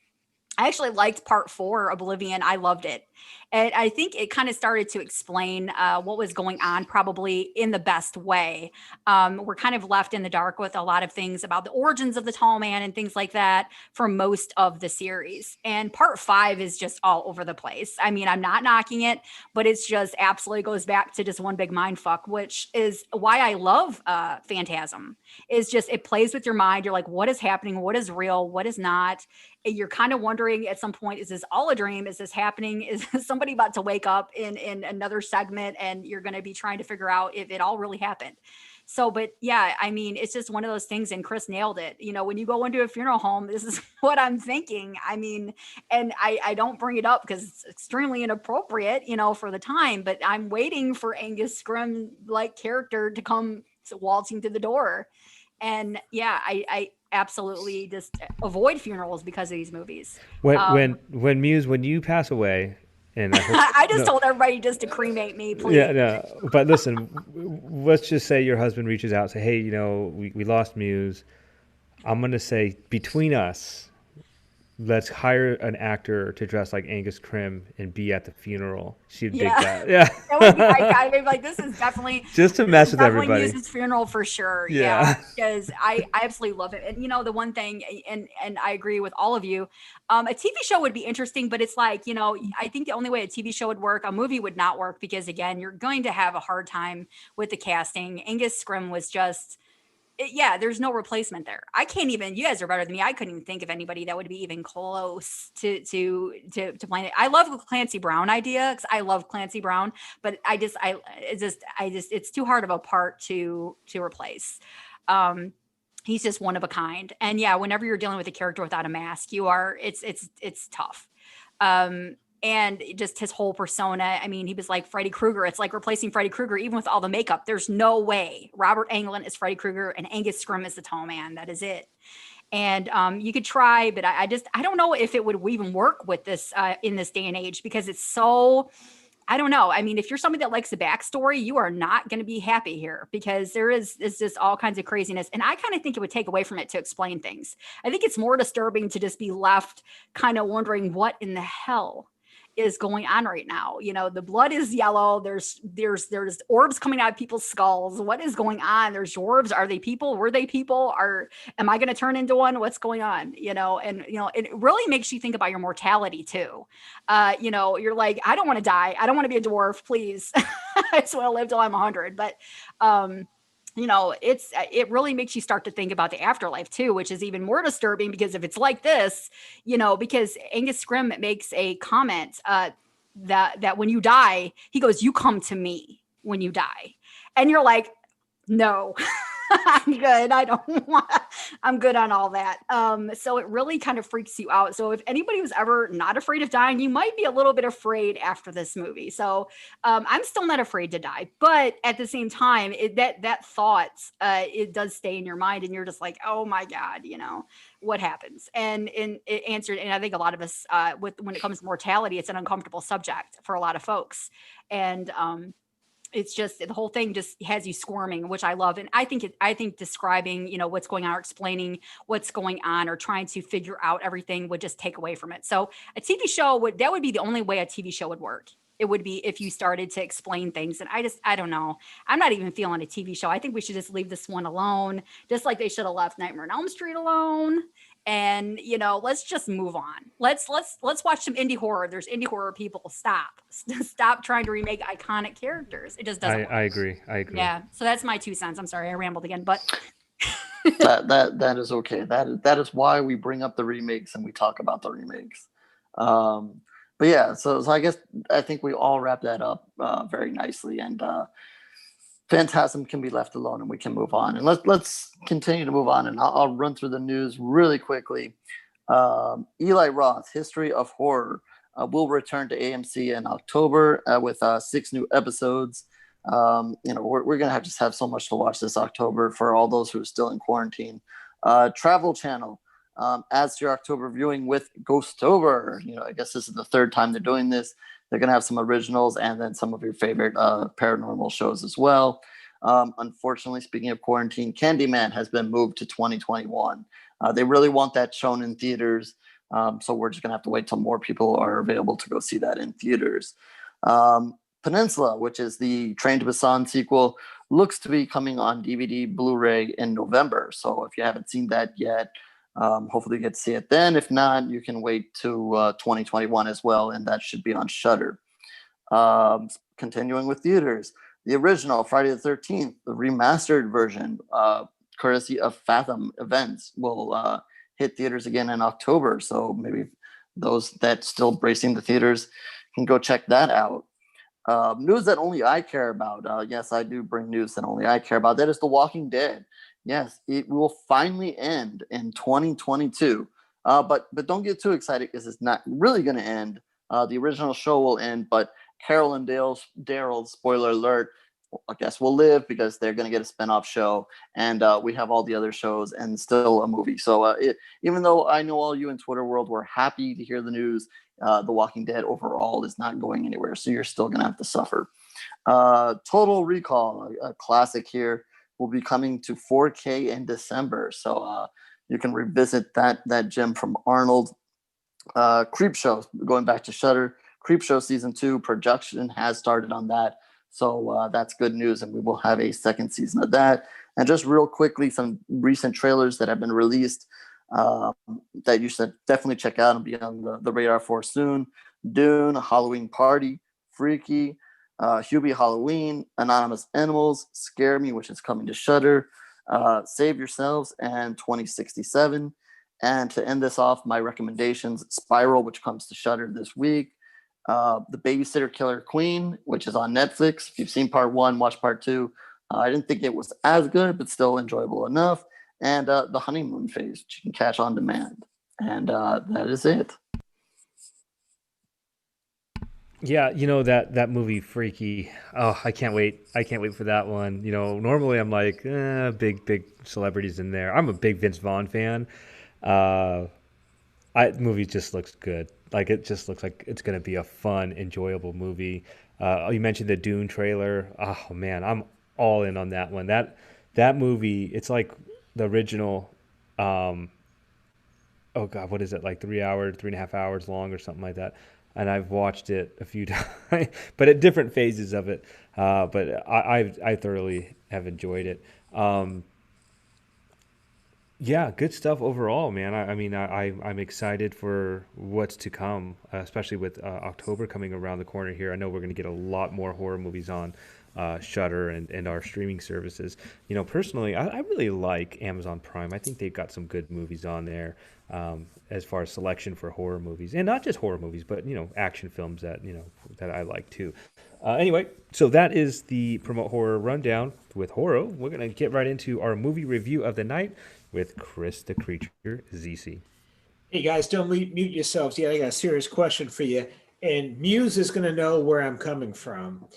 I actually liked part 4, Oblivion. I loved it. And I think it kind of started to explain what was going on, probably in the best way. We're kind of left in the dark with a lot of things about the origins of the tall man and things like that for most of the series. And part 5 is just all over the place. I mean, I'm not knocking it, but it's just absolutely goes back to just one big mind fuck, which is why I love Phantasm. Is just, it plays with your mind. You're like, what is happening? What is real? What is not? And you're kind of wondering at some point, is this all a dream? Is this happening? Is somebody about to wake up in another segment? And you're going to be trying to figure out if it all really happened. So, but yeah, I mean, it's just one of those things, and Chris nailed it. You know, when you go into a funeral home, this is what I'm thinking. I mean, and I don't bring it up because it's extremely inappropriate, you know, for the time, but I'm waiting for Angus Scrimm like character to come waltzing through the door. And yeah, I absolutely just avoid funerals because of these movies. When Muse, when you pass away, and I hope, I just no, told everybody just to cremate me, please. yeah, no, but listen, let's just say your husband reaches out, say, hey, you know, we lost Muse. I'm gonna say between us, let's hire an actor to dress like Angus Scrimm and be at the funeral. She'd dig that. Yeah. That would be I mean, like, this is definitely Just to mess with everybody. Muse's funeral for sure. Yeah. Because I absolutely love it. And you know, the one thing, and I agree with all of you, a TV show would be interesting, but it's like, you know, I think the only way a TV show would work, a movie would not work, because again, you're going to have a hard time with the casting. Angus Scrimm was just, yeah, there's no replacement there. I can't even, you guys are better than me. I couldn't even think of anybody that would be even close to playing it. I love the Clancy Brown idea, because I love Clancy Brown, but it's too hard of a part to replace. He's just one of a kind. And yeah, whenever you're dealing with a character without a mask, it's tough. And just his whole persona. I mean, he was like Freddy Krueger. It's like replacing Freddy Krueger, even with all the makeup. There's no way Robert Englund is Freddy Krueger and Angus Scrimm is the Tall Man. That is it. And you could try, but I don't know if it would even work with this in this day and age, because it's so, I don't know. I mean, if you're somebody that likes the backstory, you are not going to be happy here, because it's just all kinds of craziness. And I kind of think it would take away from it to explain things. I think it's more disturbing to just be left kind of wondering what in the hell is going on right now. You know, the blood is yellow. There's orbs coming out of people's skulls. What is going on? There's orbs. Are they people? Were they people? Am I going to turn into one? What's going on? You know, and you know, it really makes you think about your mortality too. You know, you're like, I don't want to die. I don't want to be a dwarf, please. I just want to live till I'm 100. But you know, it really makes you start to think about the afterlife too, which is even more disturbing, because if it's like this, you know, because Angus Scrimm makes a comment that when you die, he goes, "You come to me when you die," and you're like, no. I'm good. I'm good on all that. So it really kind of freaks you out. So if anybody was ever not afraid of dying, you might be a little bit afraid after this movie. So I'm still not afraid to die, but at the same time, that thought, it does stay in your mind, and you're just like, oh my God, you know, what happens? And it answered, and I think a lot of us, when it comes to mortality, it's an uncomfortable subject for a lot of folks. And it's just, the whole thing just has you squirming, which I love. And I think describing, you know, what's going on, or explaining what's going on, or trying to figure out everything would just take away from it. So a TV show would be the only way a TV show would work. It would be if you started to explain things. And I don't know. I'm not even feeling a TV show. I think we should just leave this one alone, just like they should have left Nightmare on Elm Street alone. And, you know, let's just move on. Let's watch some indie horror. There's indie horror people. Stop trying to remake iconic characters. It just doesn't work. I agree. Yeah. So that's my 2 cents. I'm sorry, I rambled again, but that is okay. That is why we bring up the remakes and we talk about the remakes. But yeah, so I think we all wrap that up very nicely, and Phantasm can be left alone, and we can move on. And let's continue to move on, and I'll run through the news really quickly. Eli Roth, History of Horror, will return to AMC in October with 6 new episodes. You know, we're gonna just have so much to watch this October for all those who are still in quarantine. Travel Channel adds to your October viewing with Ghostober. You know, I guess this is the 3rd time they're doing this. They're going to have some originals and then some of your favorite paranormal shows as well. Unfortunately, speaking of quarantine, Candyman has been moved to 2021. They really want that shown in theaters. So we're just going to have to wait till more people are available to go see that in theaters. Peninsula, which is the Train to Busan sequel, looks to be coming on DVD, Blu-ray in November. So if you haven't seen that yet, hopefully you get to see it then. If not, you can wait to 2021 as well, and that should be on Shudder. Continuing with theaters, the original Friday the 13th, the remastered version, courtesy of Fathom Events, will hit theaters again in October. So maybe those that still bracing the theaters can go check that out. News that only I care about. Yes, I do bring news that only I care about. That is The Walking Dead. Yes, it will finally end in 2022. But don't get too excited because it's not really going to end. The original show will end, but Carol and Daryl, spoiler alert, I guess will live because they're going to get a spinoff show, and we have all the other shows and still a movie. So even though I know all you in Twitter world were happy to hear the news, The Walking Dead overall is not going anywhere. So you're still going to have to suffer. Total Recall, a classic here, will be coming to 4K in December. So you can revisit that gem from Arnold. Creepshow, going back to Shudder. Creepshow season 2 production has started on that. So that's good news, and we will have a second season of that. And just real quickly, some recent trailers that have been released that you should definitely check out and be on the radar for soon. Dune, Halloween Party, Freaky, Hubie Halloween, Anonymous Animals, Scare Me, which is coming to Shudder, Save Yourselves, and 2067. And to end this off, my recommendations, Spiral, which comes to Shudder this week, The Babysitter Killer Queen, which is on Netflix. If you've seen part 1, watch part 2. I didn't think it was as good, but still enjoyable enough. And The Honeymoon Phase, which you can catch on demand. And that is it. Yeah, that movie Freaky. Oh, I can't wait. I can't wait for that one. Normally I'm like, big celebrities in there. I'm a big Vince Vaughn fan. Movie just looks good. Like, it just looks like it's going to be a fun, enjoyable movie. You mentioned the Dune trailer. Oh man, I'm all in on that one. That movie, it's like the original. Oh God, what is it, like 3.5 hours long or something like that? And I've watched it a few times, but at different phases of it. But I thoroughly have enjoyed it. Yeah, good stuff overall, man. I'm excited for what's to come, especially with October coming around the corner here. I know we're going to get a lot more horror movies on Shudder and our streaming services. Personally, I really like Amazon Prime. I think they've got some good movies on there as far as selection for horror movies, and not just horror movies, but action films that I like too. Anyway, so that is the Promote Horror Rundown with Horror. We're going to get right into our movie review of the night with Chris the Creature ZC. Hey guys, don't mute yourselves yet. I got a serious question for you. And Muse is going to know where I'm coming from.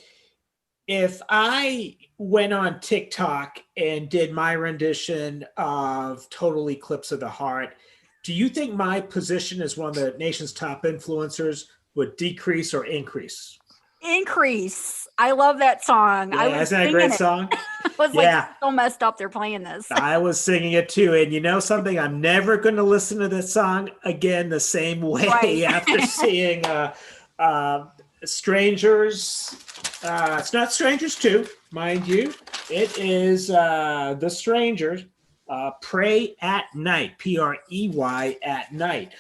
If I went on TikTok and did my rendition of Total Eclipse of the Heart, do you think my position as one of the nation's top influencers would decrease or increase? Increase. I love that song. Yeah, isn't that a great song? I was like, so messed up they're playing this. I was singing it too. And you know something? I'm never going to listen to this song again the same way after seeing Strangers. It's not Strangers 2, mind you. It is The Strangers. Prey at Night, Prey at Night.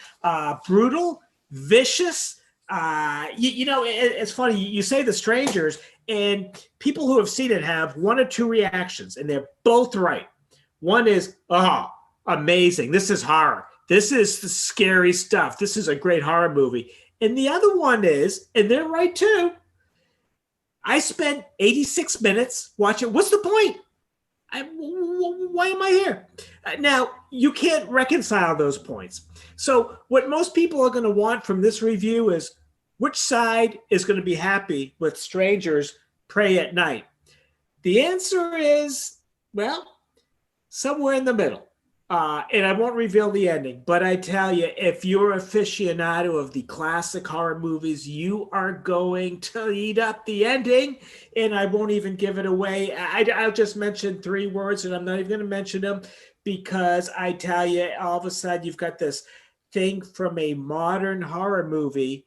Brutal, vicious. It's funny. You say The Strangers, and people who have seen it have one or two reactions, and they're both right. One is, oh, amazing. This is horror. This is the scary stuff. This is a great horror movie. And the other one is, and they're right too, I spent 86 minutes watching. What's the point? Why am I here? Now, you can't reconcile those points. So what most people are going to want from this review is, which side is going to be happy with Strangers Prey at Night? The answer is, well, somewhere in the middle. And I won't reveal the ending, but I tell you, if you're aficionado of the classic horror movies, you are going to eat up the ending, and I won't even give it away. I'll just mention 3 words, and I'm not even going to mention them, because I tell you, all of a sudden, you've got this thing from a modern horror movie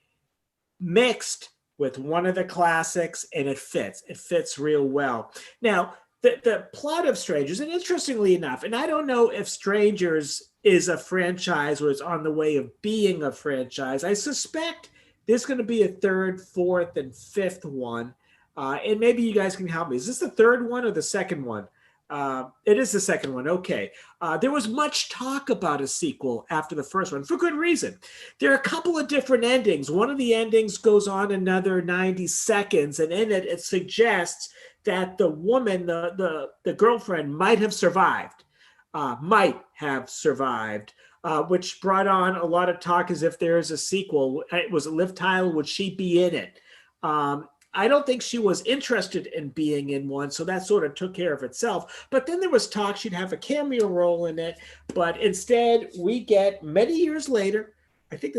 mixed with one of the classics, and it fits. It fits real well. Now, the plot of Strangers, and interestingly enough, and I don't know if Strangers is a franchise or is on the way of being a franchise. I suspect there's going to be a 3rd, 4th, and 5th one. And maybe you guys can help me. Is this the 3rd one or the 2nd one? It is the second one. Okay. There was much talk about a sequel after the first one for good reason. There are a couple of different endings. One of the endings goes on another 90 seconds, and in it, it suggests that the woman, the girlfriend, might have survived. Which brought on a lot of talk as if there is a sequel. Was it Liv Tyler? Would she be in it? I don't think she was interested in being in one, so that sort of took care of itself. But then there was talk she'd have a cameo role in it, but instead we get many years later, I think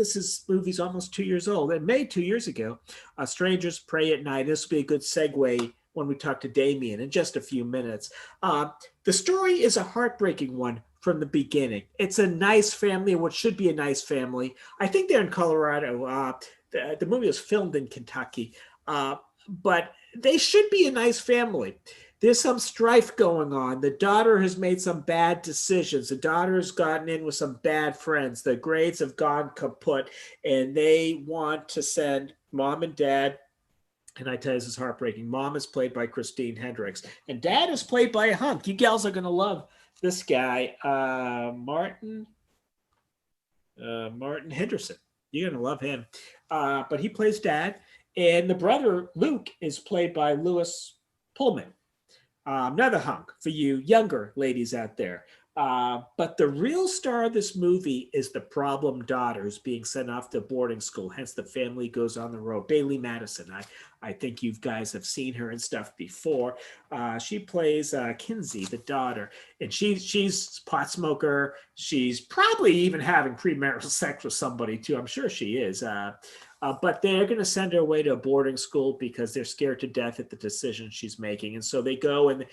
movie's almost 2 years old, and made 2 years ago, Strangers Pray at Night. This will be a good segue when we talk to Damien in just a few minutes. The story is a heartbreaking one from the beginning. It's a nice family, what should be a nice family. I think they're in Colorado. The movie was filmed in Kentucky. But they should be a nice family. There's some strife going on. The daughter has made some bad decisions. The daughter has gotten in with some bad friends. The grades have gone kaput, and they want to send mom and dad. And I tell you, this is heartbreaking. Mom is played by Christine Hendricks, and dad is played by a hunk. You gals are going to love this guy, Martin Henderson. You're going to love him. But he plays dad. And the brother, Luke, is played by Lewis Pullman. Another hunk for you younger ladies out there. But the real star of this movie is the problem daughters being sent off to boarding school. Hence, the family goes on the road. Bailey Madison. I think you guys have seen her and stuff before. She plays Kinsey, the daughter. And she's a pot smoker. She's probably even having premarital sex with somebody, too. I'm sure she is. But they're going to send her away to a boarding school because they're scared to death at the decision she's making. And so they go, and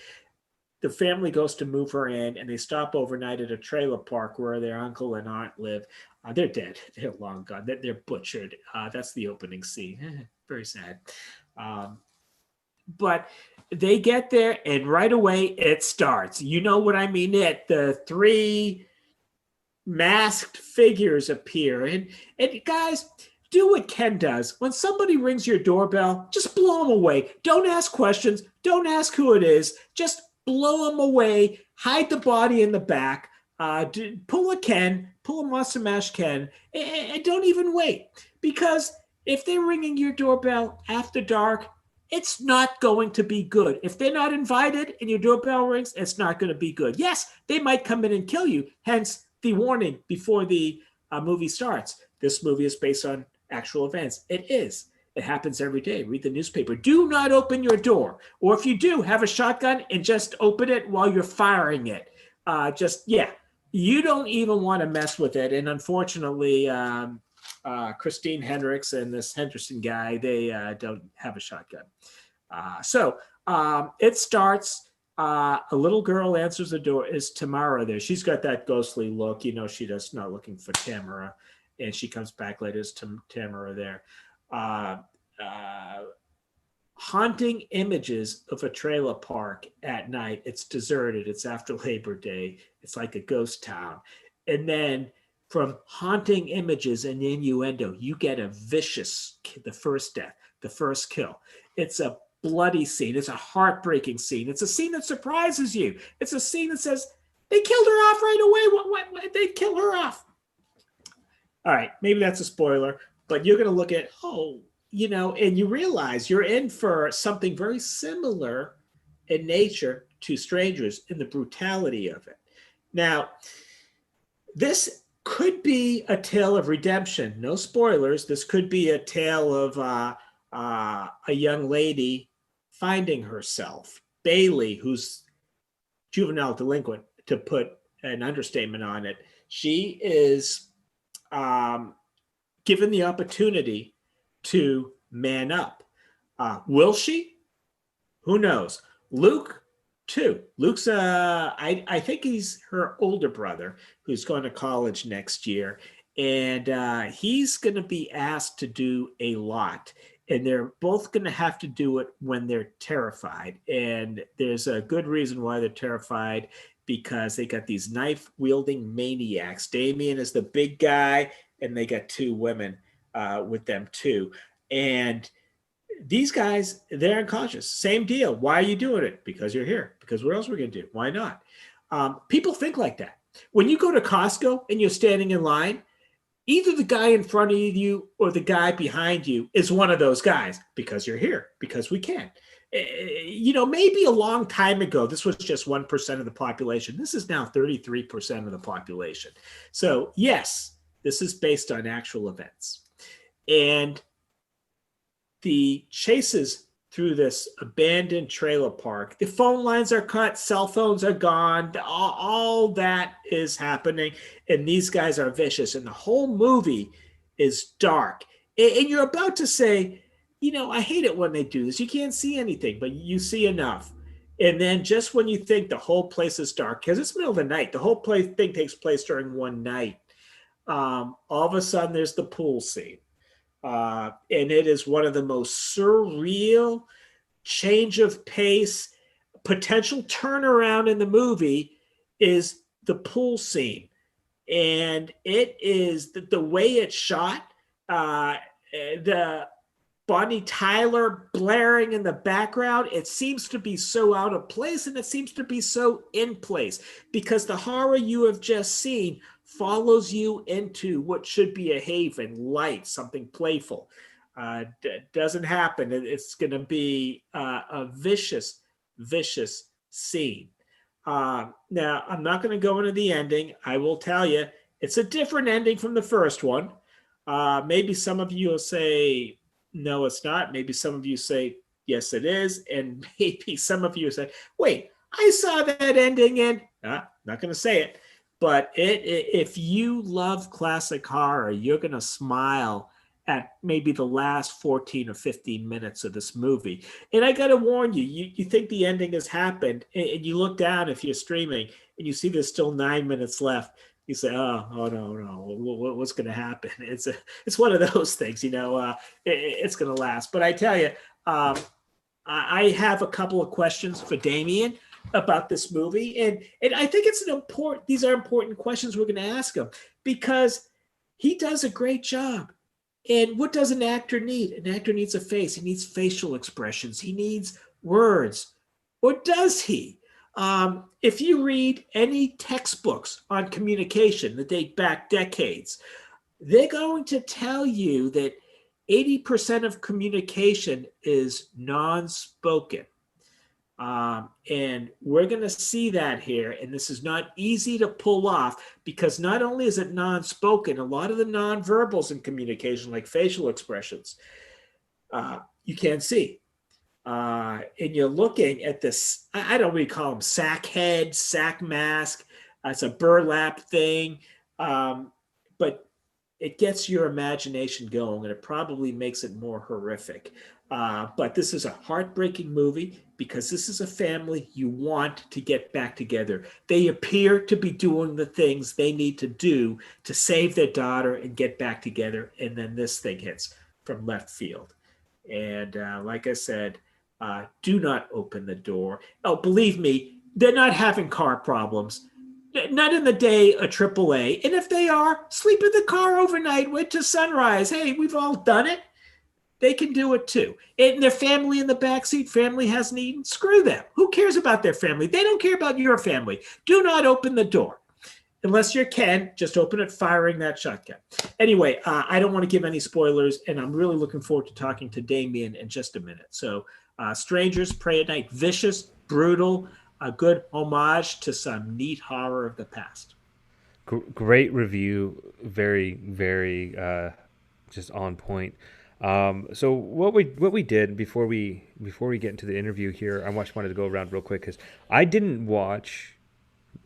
the family goes to move her in, and they stop overnight at a trailer park where their uncle and aunt live. They're dead. They're long gone. They're butchered. That's the opening scene. Very sad. But they get there, and right away it starts. You know what I mean? The three masked figures appear. And guys, do what Ken does. When somebody rings your doorbell, just blow them away. Don't ask questions. Don't ask who it is. Just blow them away. Hide the body in the back. Pull a Monster Mash Ken, and don't even wait. Because if they're ringing your doorbell after dark, it's not going to be good. If they're not invited and your doorbell rings, it's not going to be good. Yes, they might come in and kill you. Hence the warning before the movie starts. This movie is based on actual events. It is. It happens every day. Read the newspaper. Do not open your door. Or if you do, have a shotgun and just open it while you're firing it. You don't even want to mess with it. And unfortunately, Christine Hendricks and this Henderson guy, they don't have a shotgun. So it starts. A little girl answers the door. Is Tamara there? She's got that ghostly look. You know, she does not looking for Tamara. And she comes back later. Is Tamara there? Haunting images of a trailer park at night. It's deserted. It's after Labor Day. It's like a ghost town. And then from haunting images and innuendo, you get a vicious, the first death, the first kill. It's a bloody scene. It's a heartbreaking scene. It's a scene that surprises you. It's a scene that says, they killed her off right away. What they kill her off? All right, maybe that's a spoiler, but you're going to look at, and you realize you're in for something very similar in nature to Strangers in the brutality of it. Now, this could be a tale of redemption. No spoilers. This could be a tale of a young lady finding herself. Bailey, who's juvenile delinquent, to put an understatement on it. She is given the opportunity to man up. Will she? Who knows? Luke, too. Luke's, I think he's her older brother who's going to college next year. And he's going to be asked to do a lot. And they're both going to have to do it when they're terrified. And there's a good reason why they're terrified, because they got these knife-wielding maniacs. Damien is the big guy, and they got two women with them too. And These guys, they're unconscious. Same deal. Why are you doing it? Because you're here. Because what else are we going to do? Why not? People think like that. When you go to Costco and you're standing in line, either the guy in front of you or the guy behind you is one of those guys because you're here, because we can. Maybe a long time ago, this was just 1% of the population. This is now 33% of the population. So, yes, this is based on actual events. And the chases through this abandoned trailer park, the phone lines are cut, cell phones are gone, all that is happening, and these guys are vicious, and the whole movie is dark. And you're about to say, I hate it when they do this. You can't see anything, but you see enough. And then just when you think the whole place is dark, because it's middle of the night, the whole thing takes place during one night. All of a sudden, there's the pool scene. And it is one of the most surreal change of pace, potential turnaround in the movie is the pool scene. And it is the way it's shot, the Bonnie Tyler blaring in the background. It seems to be so out of place, and it seems to be so in place because the horror you have just seen follows you into what should be a haven, light, something playful. Doesn't happen. It's going to be a vicious, vicious scene. Now, I'm not going to go into the ending. I will tell you, it's a different ending from the first one. Maybe some of you will say, no, it's not. Maybe some of you say, yes, it is. And maybe some of you say, wait, I saw that ending and not going to say it. But if you love classic horror, you're going to smile at maybe the last 14 or 15 minutes of this movie. And I got to warn you, you think the ending has happened, and you look down if you're streaming, and you see there's still 9 minutes left. You say, oh no, what's going to happen? It's one of those things, it's going to last. But I tell you, I have a couple of questions for Damien about this movie, and I think these are important questions we're going to ask him because he does a great job. And what does an actor need? An actor needs a face. He needs facial expressions. He needs words. Or does he? If you read any textbooks on communication that date back decades, they're going to tell you that 80% of communication is non-spoken. And we're going to see that here. And this is not easy to pull off because not only is it non-spoken, a lot of the non-verbals in communication, like facial expressions, you can't see. And you're looking at this, I don't really call them sack head, sack mask. It's a burlap thing. But it gets your imagination going, and it probably makes it more horrific. But this is a heartbreaking movie because this is a family you want to get back together. They appear to be doing the things they need to do to save their daughter and get back together. And then this thing hits from left field. And like I said, do not open the door. Oh, believe me, they're not having car problems. Not in the day a AAA. And if they are, sleep in the car overnight, wait till sunrise. Hey, we've all done it. They can do it too. And their family in the backseat, family hasn't eaten, screw them. Who cares about their family? They don't care about your family. Do not open the door. Unless you're Ken, just open it firing that shotgun. Anyway, I don't want to give any spoilers, and I'm really looking forward to talking to Damien in just a minute. So, Strangers, Prey at Night, vicious, brutal, a good homage to some neat horror of the past. Great review, very, very just on point. So what we did before we get into the interview here, I just wanted to go around real quick because I didn't watch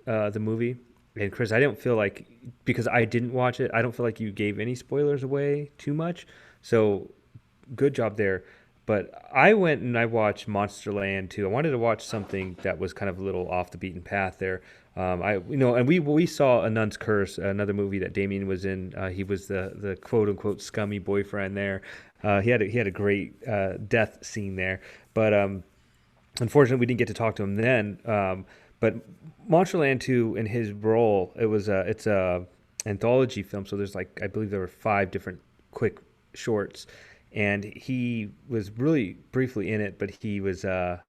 the movie, and Chris, I don't feel like because I didn't watch it, I don't feel like you gave any spoilers away too much. So good job there. But I went and I watched Monsterland too. I wanted to watch something that was kind of a little off the beaten path there. And we saw A Nun's Curse, another movie that Damien was in. He was the quote unquote scummy boyfriend there. He had a great death scene there, but unfortunately we didn't get to talk to him then. But Monsterland 2, in his role, it's a anthology film. So there's I believe there were 5 different quick shorts. and he was really briefly in it, but he was I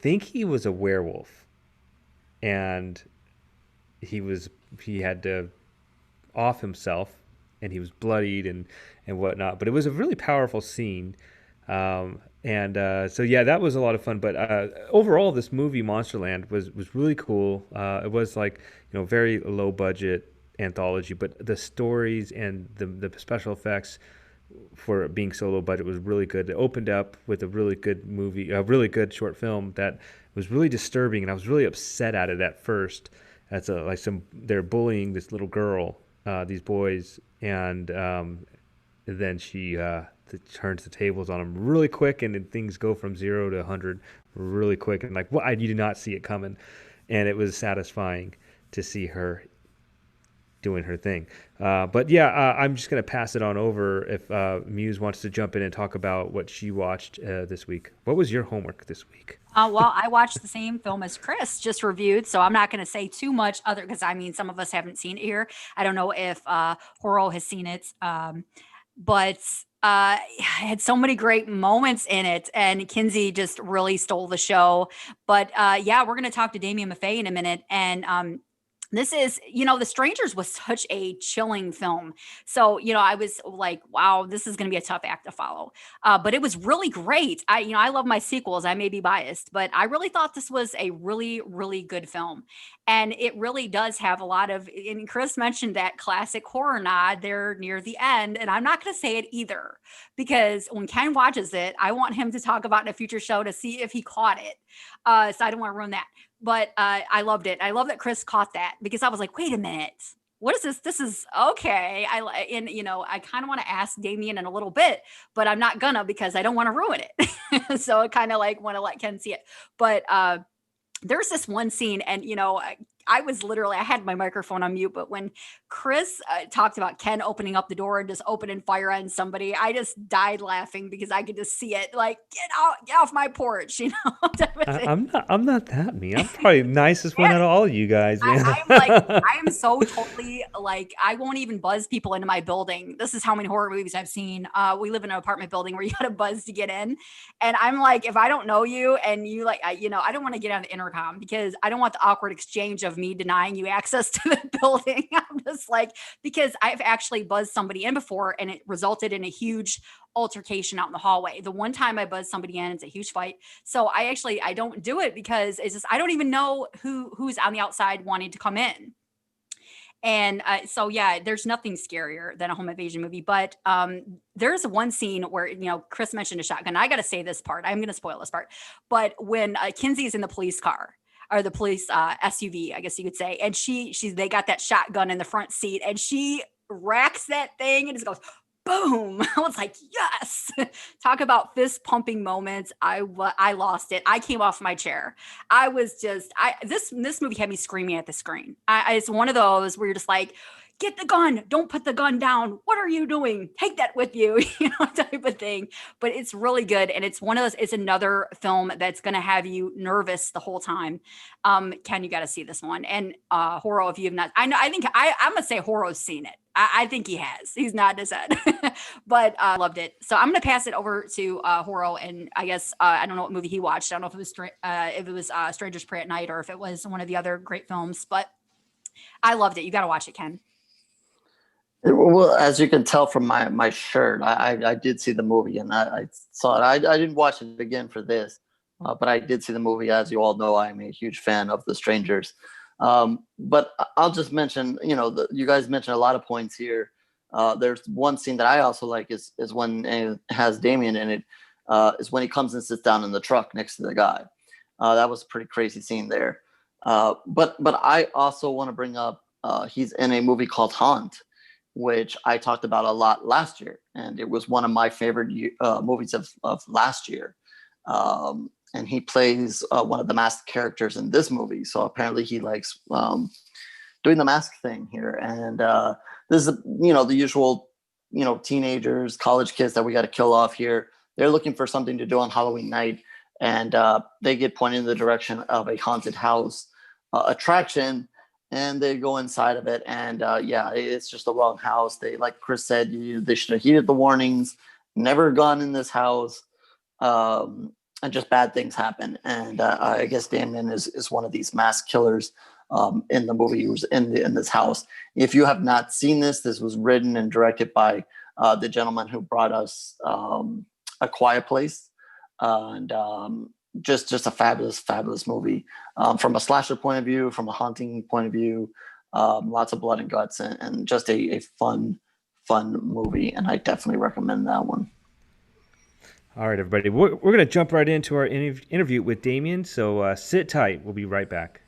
think he was a werewolf, and he had to off himself, and he was bloodied and whatnot. But it was a really powerful scene, and so yeah, that was a lot of fun. But overall, this movie Monsterland was really cool. It was like, very low budget anthology, but the stories and the special effects for it being so low budget was really good. It opened up with a really good movie, a really good short film that was really disturbing, and I was really upset at it at first. That's they're bullying this little girl, these boys, and then she turns the tables on them really quick, and then things go from 0 to 100 really quick, and like, what, you did not see it coming, and it was satisfying to see her doing her thing. But yeah, I'm just going to pass it on over if Muse wants to jump in and talk about what she watched this week. What was your homework this week? Well, I watched the same film as Chris just reviewed, so I'm not going to say too much other, because I mean, some of us haven't seen it here. I don't know if Horo has seen it, but it had so many great moments in it, and Kinsey just really stole the show. But yeah, we're going to talk to Damien Maffei in a minute, and this is, The Strangers was such a chilling film. So, I was like, wow, this is going to be a tough act to follow. But it was really great. I love my sequels. I may be biased, but I really thought this was a really, really good film. And it really does have a lot of, and Chris mentioned that classic horror nod there near the end. And I'm not going to say it either, because when Ken watches it, I want him to talk about in a future show to see if he caught it. So I don't want to ruin that. But I loved it. I love that Chris caught that, because I was like, wait a minute, what is this? This is okay. I kind of want to ask Damien in a little bit, but I'm not gonna, because I don't want to ruin it. So I kind of like want to let Ken see it. But there's this one scene, and I had my microphone on mute, but when Chris talked about Ken opening up the door and just opening fire on somebody, I just died laughing, because I could just see it, like, get off my porch, type of thing. I'm not that mean. I'm probably the nicest one out of all of you guys, man. I am so totally like, I won't even buzz people into my building. This is how many horror movies I've seen. We live in an apartment building where you got to buzz to get in. And I'm like, if I don't know you and you like, I don't want to get on the intercom, because I don't want the awkward exchange of me denying you access to the building. I'm just like, because I've actually buzzed somebody in before, and it resulted in a huge altercation out in the hallway. The one time I buzzed somebody in, it's a huge fight. So I don't do it, because it's just, I don't even know who's on the outside wanting to come in. And so, yeah, there's nothing scarier than a home invasion movie. But there's one scene where, Chris mentioned a shotgun. I got to say this part. I'm going to spoil this part. But when Kinsey is in the police car, or the police SUV, I guess you could say, and they got that shotgun in the front seat, and she racks that thing and just goes boom. I was like, yes. Talk about fist pumping moments. I lost it. I came off my chair. I was just, this movie had me screaming at the screen. It's one of those where you're just like, get the gun. Don't put the gun down. What are you doing? Take that with you, type of thing. But it's really good. And it's one of those, it's another film that's going to have you nervous the whole time. Ken, you got to see this one. And Horo, if you have not, I'm going to say Horo's seen it. I think he has. He's nodding his head. But I loved it. So I'm going to pass it over to Horo. And I guess, I don't know what movie he watched. I don't know if it was Strangers Pray at Night, or if it was one of the other great films. But I loved it. You got to watch it, Ken. Well, as you can tell from my shirt, I did see the movie, and I saw it. I didn't watch it again for this, but I did see the movie. As you all know, I'm a huge fan of The Strangers. But I'll just mention, you guys mentioned a lot of points here. There's one scene that I also like is when it has Damien in it, is when he comes and sits down in the truck next to the guy. That was a pretty crazy scene there. But I also want to bring up, he's in a movie called Haunt, which I talked about a lot last year. And it was one of my favorite movies of last year. And he plays one of the masked characters in this movie. So apparently he likes doing the mask thing here. And this is, the usual, teenagers, college kids that we got to kill off here. They're looking for something to do on Halloween night. And they get pointed in the direction of a haunted house attraction. and they go inside of it, and yeah, it's just the wrong house. They, like Chris said, they should have heeded the warnings, never gone in this house, and just bad things happen. And I guess Damien is one of these mass killers in the movie. He was in this house. If you have not seen this, this was written and directed by the gentleman who brought us A Quiet Place, and just a fabulous movie from a slasher point of view, from a haunting point of view. Lots of blood and guts, and just a fun movie, and I definitely recommend that one. All right, everybody. We're going to jump right into our interview with Damien. So sit tight. We'll be right back.